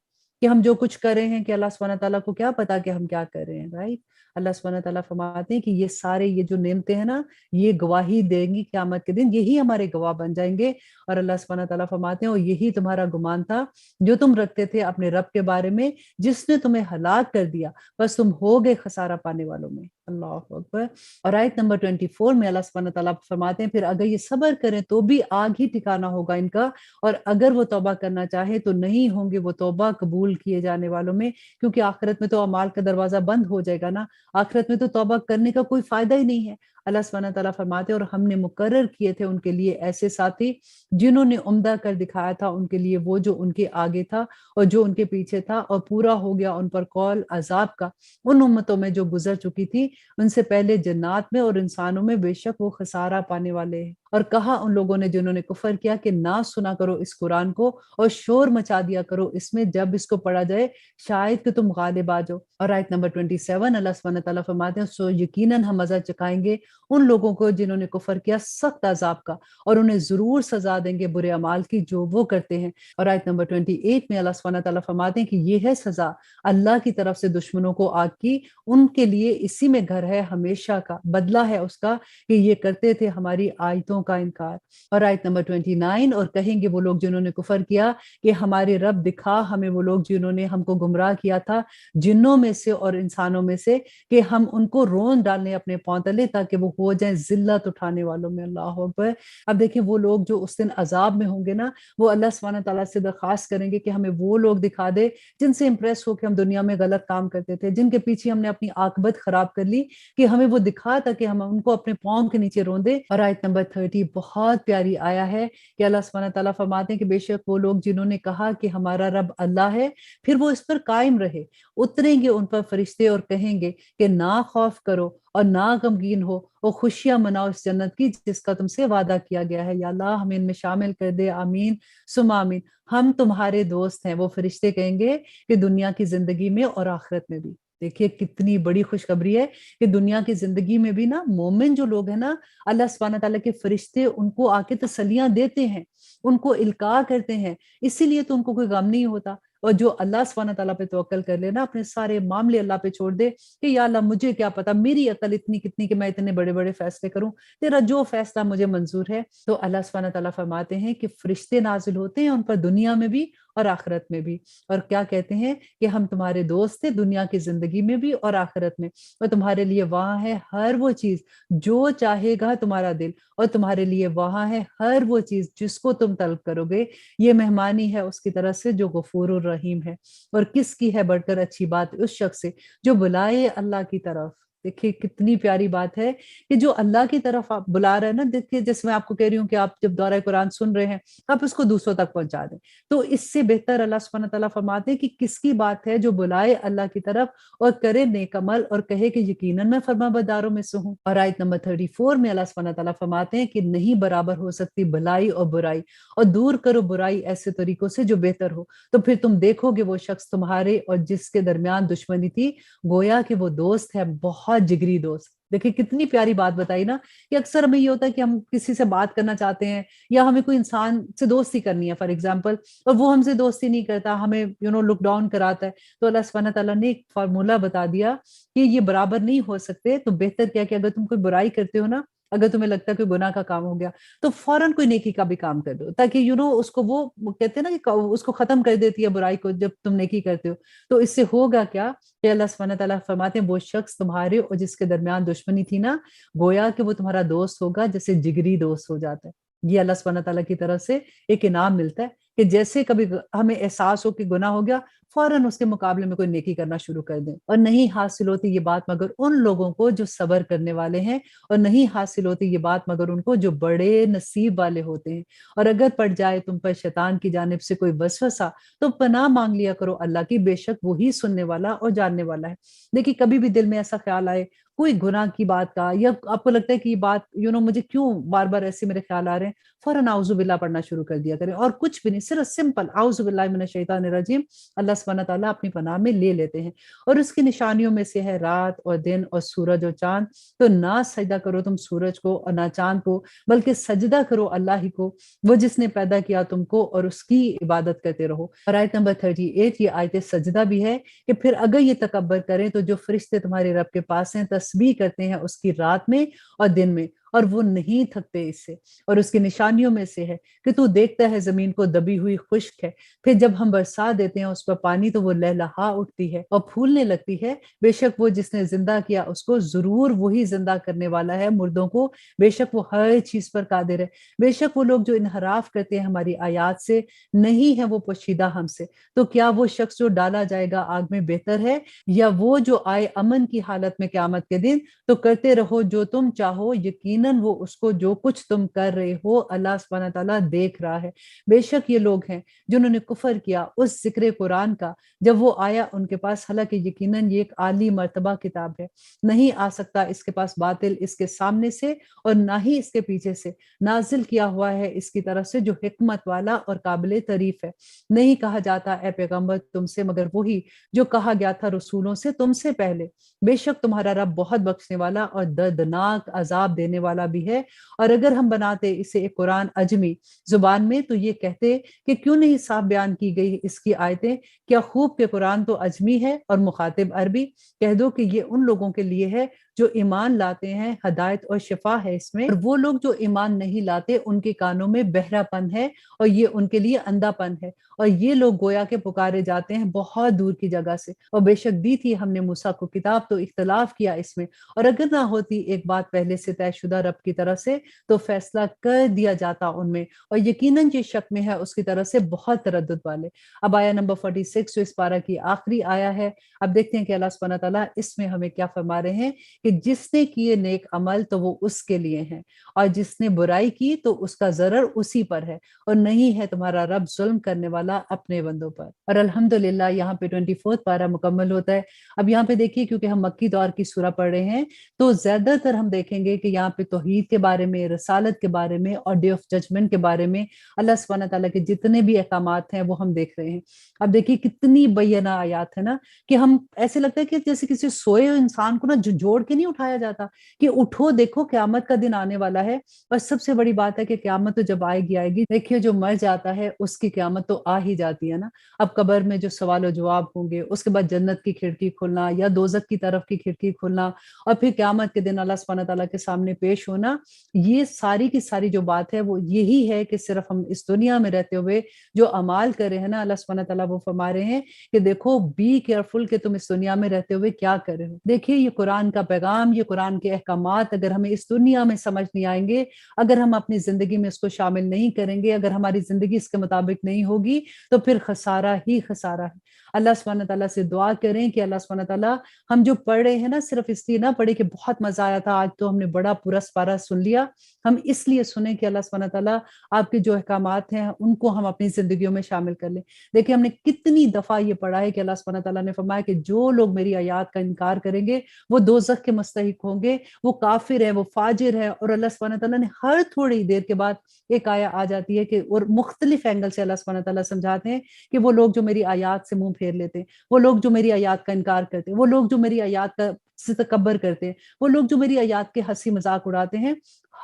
کہ ہم جو کچھ کر رہے ہیں کہ اللہ سبحانہ تعالیٰ کو کیا پتا کہ ہم کیا کر رہے ہیں، رائٹ؟ اللہ سبحانہ تعالیٰ فرماتے ہیں کہ یہ سارے یہ جو نعمتیں ہیں نا، یہ گواہی دیں گی قیامت کے دن، یہی ہمارے گواہ بن جائیں گے۔ اور اللہ سبحانہ تعالیٰ فرماتے ہیں اور یہی تمہارا گمان تھا جو تم رکھتے تھے اپنے رب کے بارے میں، جس نے تمہیں ہلاک کر دیا، بس تم ہو گئے خسارہ پانے والوں میں۔ اللہ اکبر۔ اور آیت نمبر 24 میں اللہ سبحانہ تعالیٰ فرماتے ہیں پھر اگر یہ صبر کریں تو بھی آگ ہی ٹھکانہ ہوگا ان کا، اور اگر وہ توبہ کرنا چاہے تو نہیں ہوں گے وہ توبہ قبول کیے جانے والوں میں، کیونکہ آخرت میں تو اعمال کا دروازہ بند ہو جائے گا نا، آخرت میں تو توبہ کرنے کا کوئی فائدہ ہی نہیں ہے۔ اللہ سبحانہ تعالیٰ فرماتے ہیں اور ہم نے مقرر کیے تھے ان کے لیے ایسے ساتھی جنہوں نے عمدہ کر دکھایا تھا ان کے لیے وہ جو ان کے آگے تھا اور جو ان کے پیچھے تھا، اور پورا ہو گیا ان پر قول عذاب کا ان امتوں میں جو گزر چکی تھی ان سے پہلے، جنات میں اور انسانوں میں بے شک وہ خسارہ پانے والے ہیں۔ اور کہا ان لوگوں نے جنہوں نے کفر کیا کہ نہ سنا کرو اس قرآن کو اور شور مچا دیا کرو اس میں جب اس کو پڑھا جائے، شاید کہ تم غالب آ جاؤ۔ اور آیت نمبر 27 اللہ سبحانہ تعالیٰ فرماتے ہیں سو یقیناً ہم مزہ چکائیں گے ان لوگوں کو جنہوں نے کفر کیا سخت عذاب کا، اور انہیں ضرور سزا دیں گے برے اعمال کی جو وہ کرتے ہیں۔ اور آیت نمبر 28 میں اللہ سبحانہ تعالیٰ فرماتے ہیں کہ یہ ہے سزا اللہ کی طرف سے دشمنوں کو آگ کی، ان کے لیے اسی میں گھر ہے ہمیشہ کا، بدلہ ہے اس کا کہ یہ کرتے تھے ہماری آیتوں کا انکار۔ اور آیت نمبر 29 اور کہیں گے وہ لوگ جنہوں نے کفر کیا کہ ہمارے رب دکھا ہمیں وہ لوگ جنہوں نے ہم کو گمراہ کیا تھا جنوں میں سے اور انسانوں میں سے، کہ ہم ان کو رون ڈالنے اپنے پاؤں تلے تاکہ وہ ہو جائیں ذلت اٹھانے والوں میں۔ اللہ اکبر۔ اب دیکھیں وہ لوگ جو اس دن عذاب میں ہوں گے نا، وہ اللہ سبحانہ تعالیٰ سے درخواست کریں گے کہ ہمیں وہ لوگ دکھا دے جن سے امپریس ہو کے ہم دنیا میں غلط کام کرتے تھے، جن کے پیچھے ہم نے اپنی عاقبت خراب کر لی، کہ ہمیں وہ دکھا تاکہ ہم ان کو اپنے پاؤں کے نیچے رون دے۔ اور آیت نمبر 30 बहुत प्यारी आया है कि अल्लाह सुब्हानहू तआला फरमाते हैं कि बेशक वो लोग जिन्होंने कहा कि हमारा रब अल्लाह है, फिर वो इस पर कायम रहे, उतरेंगे उन पर फरिश्ते और कहेंगे कि ना खौफ करो और ना गमगीन हो और खुशियां मनाओ इस जन्नत की जिसका तुमसे वादा किया गया है। या अल्लाह हमें इनमें शामिल कर दे, आमीन सुम आमीन। हम तुम्हारे दोस्त हैं, वो फरिश्ते कहेंगे कि दुनिया की जिंदगी में और आखिरत में भी। देखिए कितनी बड़ी खुशखबरी है कि दुनिया की जिंदगी में भी ना मोमिन जो लोग हैं ना, अल्लाह सुब्हानहू तआला के फरिश्ते उनको आके तसल्लियां देते हैं, उनको इल्का करते हैं, इसीलिए तो उनको कोई गम नहीं होता। और जो अल्लाह सुब्हानहू तआला पे तवक्कल कर लेना, अपने सारे मामले अल्लाह पे छोड़ दे कि या अल्लाह मुझे क्या पता, मेरी अकल इतनी कितनी कि मैं इतने बड़े बड़े फैसले करूं, तेरा जो फैसला मुझे मंजूर है। तो अल्लाह सुब्हानहू तआला फरमाते हैं कि फरिश्ते नाजिल होते हैं उन पर दुनिया में भी और आखिरत में भी, और क्या कहते हैं कि हम तुम्हारे दोस्त थे दुनिया की जिंदगी में भी और आखिरत में, और तुम्हारे लिए वहां है हर वो चीज जो चाहेगा तुम्हारा दिल, और तुम्हारे लिए वहां है हर वो चीज जिसको तुम तलब करोगे। ये मेहमानी है उसकी तरफ से जो गफूर रहीम है। और किसकी है बढ़कर अच्छी बात उस शख्स से जो बुलाए अल्लाह की तरफ। देखिए कितनी प्यारी बात है कि जो अल्लाह की तरफ आप बुला रहे हैं ना, देखिए जैसे मैं आपको कह रही हूँ कि आप जब दौरा कुरान सुन रहे हैं, आप उसको दूसरों तक पहुंचा दें, तो इससे बेहतर अल्लाह सुब्हानहू तआला फरमाते हैं कि किसकी बात है जो बुलाए अल्लाह की तरफ और करे नेक अमल और कहे कि यकीनन मैं फरमाबरदारों में से हूँ। और आयत नंबर 34 में अल्लाह सुब्हानहू तआला फरमाते हैं कि नहीं बराबर हो सकती भलाई और बुराई, और दूर करो बुराई ऐसे तरीकों से जो बेहतर हो, तो फिर तुम देखोगे वो शख्स तुम्हारे और जिसके दरमियान दुश्मनी थी, गोया कि वो दोस्त है, बहुत जिगरी दोस्त। देखिए कितनी प्यारी बात बताई ना, कि अक्सर हमें ये होता है कि हम किसी से बात करना चाहते हैं या हमें कोई इंसान से दोस्ती करनी है फॉर एग्जांपल, और वो हमसे दोस्ती नहीं करता, हमें लुक डाउन कराता है, तो अल्लाह सुब्हानहू तआला ने एक फार्मूला बता दिया कि ये बराबर नहीं हो सकते। तो बेहतर क्या कि अगर तुम कोई बुराई करते हो ना, अगर तुम्हें लगता है कि गुनाह का काम हो गया, तो फौरन कोई नेकी का भी काम कर दो, ताकि उसको वो कहते हैं ना कि उसको खत्म कर देती है बुराई को जब तुम नेकी करते हो। तो इससे होगा क्या कि अल्लाह सुब्हानहू तआला फरमाते हैं वो शख्स तुम्हारे और जिसके दरमियान दुश्मनी थी ना, गोया कि वो तुम्हारा दोस्त होगा जैसे जिगरी दोस्त हो जाता है। ये अल्लाह सुब्हानहू तआला की तरफ से एक इनाम मिलता है कि जैसे कभी हमें एहसास हो कि गुनाह हो गया, फौरन उसके मुकाबले में कोई नेकी करना शुरू कर दें। और नहीं हासिल होती ये बात मगर उन लोगों को जो सब्र करने वाले हैं, और नहीं हासिल होती ये बात मगर उनको जो बड़े नसीब वाले होते हैं। और अगर पड़ जाए तुम पर शैतान की जानिब से कोई वसवसा, तो पनाह मांग लिया करो अल्लाह की, बेशक वही सुनने वाला और जानने वाला है। देखिए कभी भी दिल में ऐसा ख्याल आए कोई गुनाह की बात का, या आपको लगता है कि ये बात मुझे क्यों बार बार ऐसे मेरे ख्याल आ रहे हैं, फौरन आउज़ु बिल्लाह पढ़ना शुरू कर दिया करें, और कुछ भी नहीं, सिर्फ सिंपल आउज़ु बिल्लाहि मिनश शैतानिर रजीम अल्लाह सुब्हानहू तआला अपनी पनाह में ले लेते हैं। और उसकी निशानियों में से है रात और दिन और सूरज और चांद, तो ना सजदा करो तुम सूरज को और ना चांद को, बल्कि सजदा करो अल्लाह ही को, वो जिसने पैदा किया तुमको, और उसकी इबादत करते रहो। और आयत नंबर 38 ये आयत सजदा भी है कि फिर अगर ये तकब्बर करें तो जो फरिश्ते तुम्हारे रब के पास हैं तस्बीह करते हैं उसकी रात में और दिन में, और वो नहीं थकते इससे। और उसकी निशानियों में से है कि तू देखता है जमीन को दबी हुई खुश्क है, फिर जब हम बरसा देते हैं उस पर पानी तो वो लहलहा उठती है और फूलने लगती है। बेशक वो जिसने जिंदा किया उसको जरूर वही जिंदा करने वाला है मुर्दों को, बेशक वो हर चीज पर कादिर है। बेशक वो लोग जो इनहराफ करते हैं हमारी आयात से, नहीं है वो पोशीदा हमसे। तो क्या वो शख्स जो डाला जाएगा आग में बेहतर है, या वो जो आए अमन की हालत में क़यामत के दिन? तो करते रहो जो तुम चाहो, यकीनन वो उसको जो कुछ तुम कर रहे हो अल्लाह सुब्हानहू तआला देख रहा है। बेशक ये लोग हैं जिन्होंने कुफर किया उस जिक्र कुरान का जब वो आया उनके पास, हालांकि यकीनन ये एक आली मर्तबा किताब है, नहीं आ सकता इसके पास बातिल इसके सामने से और ना ही इसके पीछे से, नाजिल किया हुआ है इसकी तरफ से जो हिकमत वाला और काबिल तारीफ है। नहीं कहा जाता ए पैगंबर तुमसे मगर वही जो कहा गया था रसूलों से तुमसे पहले, बेशक तुम्हारा रब बहुत बख्शने वाला और दर्दनाक अजाब देने वाला भी है। और अगर हम बनाते इसे एक कुरान अजमी जुबान में तो ये कहते कि क्यों नहीं साफ बयान की गई इसकी आयतें, क्या खूब के कुरान तो अजमी है और मुखातिब अरबी। कह दो कि ये उन लोगों के लिए है जो ईमान लाते हैं, हदायत और शिफा है इसमें, और वो लोग जो ईमान नहीं लाते उनके कानों में बहरापन है और ये उनके लिए अंधापन है, और ये लोग गोया के पुकारे जाते हैं बहुत दूर की जगह से। और बेशक दी थी हमने मूसा को किताब तो इख्तलाफ किया इसमें, और अगर ना होती एक बात पहले से तयशुदा रब की तरफ से तो फैसला कर दिया जाता उनमें, और यकीनन ये शक में है उसकी तरफ से बहुत तरद्दुद वाले। अब आया नंबर 46 जो इस पारा की आखिरी आया है। अब देखते हैं कि अल्लाह सुब्हानहू तआला इसमें हमें क्या फरमा रहे हैं کہ جس نے کیے نیک عمل تو وہ اس کے لیے ہیں، اور جس نے برائی کی تو اس کا ضرر اسی پر ہے، اور نہیں ہے تمہارا رب ظلم کرنے والا اپنے بندوں پر۔ اور الحمدللہ یہاں پہ 24 پارہ مکمل ہوتا ہے۔ اب یہاں پہ دیکھیے، کیونکہ ہم مکی دور کی سورہ پڑھ رہے ہیں، تو زیادہ تر ہم دیکھیں گے کہ یہاں پہ توحید کے بارے میں، رسالت کے بارے میں اور ڈے آف ججمنٹ کے بارے میں اللہ سبحانہ تعالیٰ کے جتنے بھی احکامات ہیں وہ ہم دیکھ رہے ہیں۔ اب دیکھیے کتنی بینہ آیات ہے نا، کہ ہم ایسے لگتا ہے کہ جیسے کسی سوئے ہوئے انسان کو نا جوڑ کے نہیں اٹھایا جاتا کہ اٹھو، دیکھو قیامت کا دن آنے والا ہے۔ اور سب سے بڑی بات ہے کہ قیامت تو جب آئے گی، دیکھیے جو مر جاتا ہے اس کی قیامت تو آ ہی جاتی ہے نا۔ اب قبر میں جو سوال و جواب ہوں گے، اس کے بعد جنت کی کھڑکی کھلنا یا دوزخ کی طرف کی کھڑکی کھلنا، اور پھر قیامت کے دن اللہ سبحانہ تعالیٰ کے سامنے پیش ہونا، یہ ساری کی ساری جو بات ہے وہ یہی ہے کہ صرف ہم اس دنیا میں رہتے ہوئے جو اعمال کر رہے ہیں نا، اللہ سبحانہ تعالیٰ وہ فرما رہے ہیں کہ دیکھو بی کیئرفل کہ تم اس دنیا میں رہتے ہوئے کیا کر رہے ہو۔ دیکھیے یہ قرآن کا پیغام، یہ قرآن کے احکامات اگر ہمیں اس دنیا میں سمجھ نہیں آئیں گے، اگر ہم اپنی زندگی میں اس کو شامل نہیں کریں گے، اگر ہماری زندگی اس کے مطابق نہیں ہوگی، تو پھر خسارہ ہی خسارہ ہے۔ اللہ سبحانہ تعالیٰ سے دعا کریں کہ اللہ سبحانہ تعالیٰ، ہم جو پڑھ رہے ہیں نا صرف اس لیے نہ پڑھے کہ بہت مزہ آیا تھا آج تو ہم نے بڑا پورا سپارہ سن لیا، ہم اس لیے سنیں کہ اللہ سبحانہ تعالیٰ آپ کے جو احکامات ہیں ان کو ہم اپنی زندگیوں میں شامل کر لیں۔ دیکھیں ہم نے کتنی دفعہ یہ پڑھا ہے کہ اللہ سبحانہ تعالیٰ نے فرمایا کہ جو لوگ میری آیات کا انکار کریں گے وہ دوزخ کے مستحق ہوں گے، وہ کافر ہے، وہ فاجر ہے۔ اور اللہ سبحانہ تعالیٰ نے ہر تھوڑی دیر کے بعد ایک آیا آ جاتی ہے کہ، اور مختلف اینگل سے اللہ سبحانہ تعالیٰ سمجھاتے ہیں کہ وہ لوگ جو میری آیات سے منہ پھیر لیتے ہیں، وہ لوگ جو میری آیات کا انکار کرتے ہیں، وہ لوگ جو میری آیات کا سے تکبر کرتے ہیں، وہ لوگ جو میری آیات کے ہنسی مذاق اڑاتے ہیں،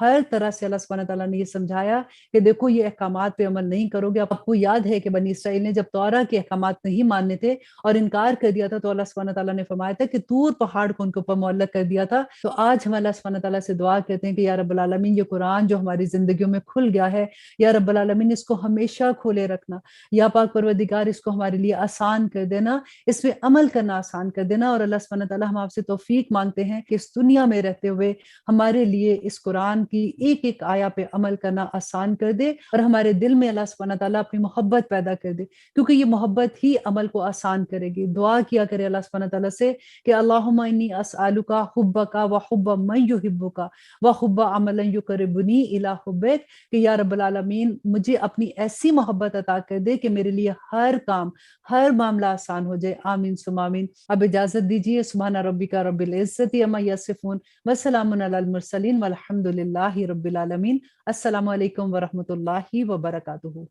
ہر طرح سے اللہ سبحانہ تعالیٰ نے یہ سمجھایا کہ دیکھو یہ احکامات پہ عمل نہیں کرو گے۔ آپ کو یاد ہے کہ بنی اسرائیل نے جب توراہ کے احکامات نہیں ماننے تھے اور انکار کر دیا تھا، تو اللہ سبحانہ تعالیٰ نے فرمایا تھا کہ طور پہاڑ کو ان کے اوپر معلق کر دیا تھا۔ تو آج ہم اللہ سبحانہ تعالیٰ سے دعا کرتے ہیں کہ یا رب العالمین یہ قرآن جو ہماری زندگیوں میں کھل گیا ہے، یا رب العالمین اس کو ہمیشہ کھولے رکھنا، یا پاک پروردگار اس کو ہمارے لیے آسان کر دینا، اس پہ عمل کرنا آسان کر دینا۔ اور اللہ سبحانہ تعالیٰ ہم آپ سے توفیق مانگتے ہیں کہ اس دنیا میں رہتے ہوئے ہمارے لیے اس قرآن کی ایک ایک آیا پہ عمل کرنا آسان کر دے، اور ہمارے دل میں اللہ سبحانہ تعالیٰ اپنی محبت پیدا کر دے، کیونکہ یہ محبت ہی عمل کو آسان کرے گی۔ دعا کیا کرے اللہ سبحانہ تعالیٰ سے کہ اللہم انی اسألک حبک وحب من یحبک وحب عملا یقربنی الی حبک، کہ یا رب العالمین مجھے اپنی ایسی محبت عطا کر دے کہ میرے لیے ہر کام، ہر معاملہ آسان ہو جائے۔ آمین ثم آمین۔ اب اجازت دیجیے، سبحان ربک رب العزت عما یصفون وسلام علی المرسلین والحمد للہ رب العالمین۔ السلام علیکم ورحمۃ اللہ وبرکاتہ۔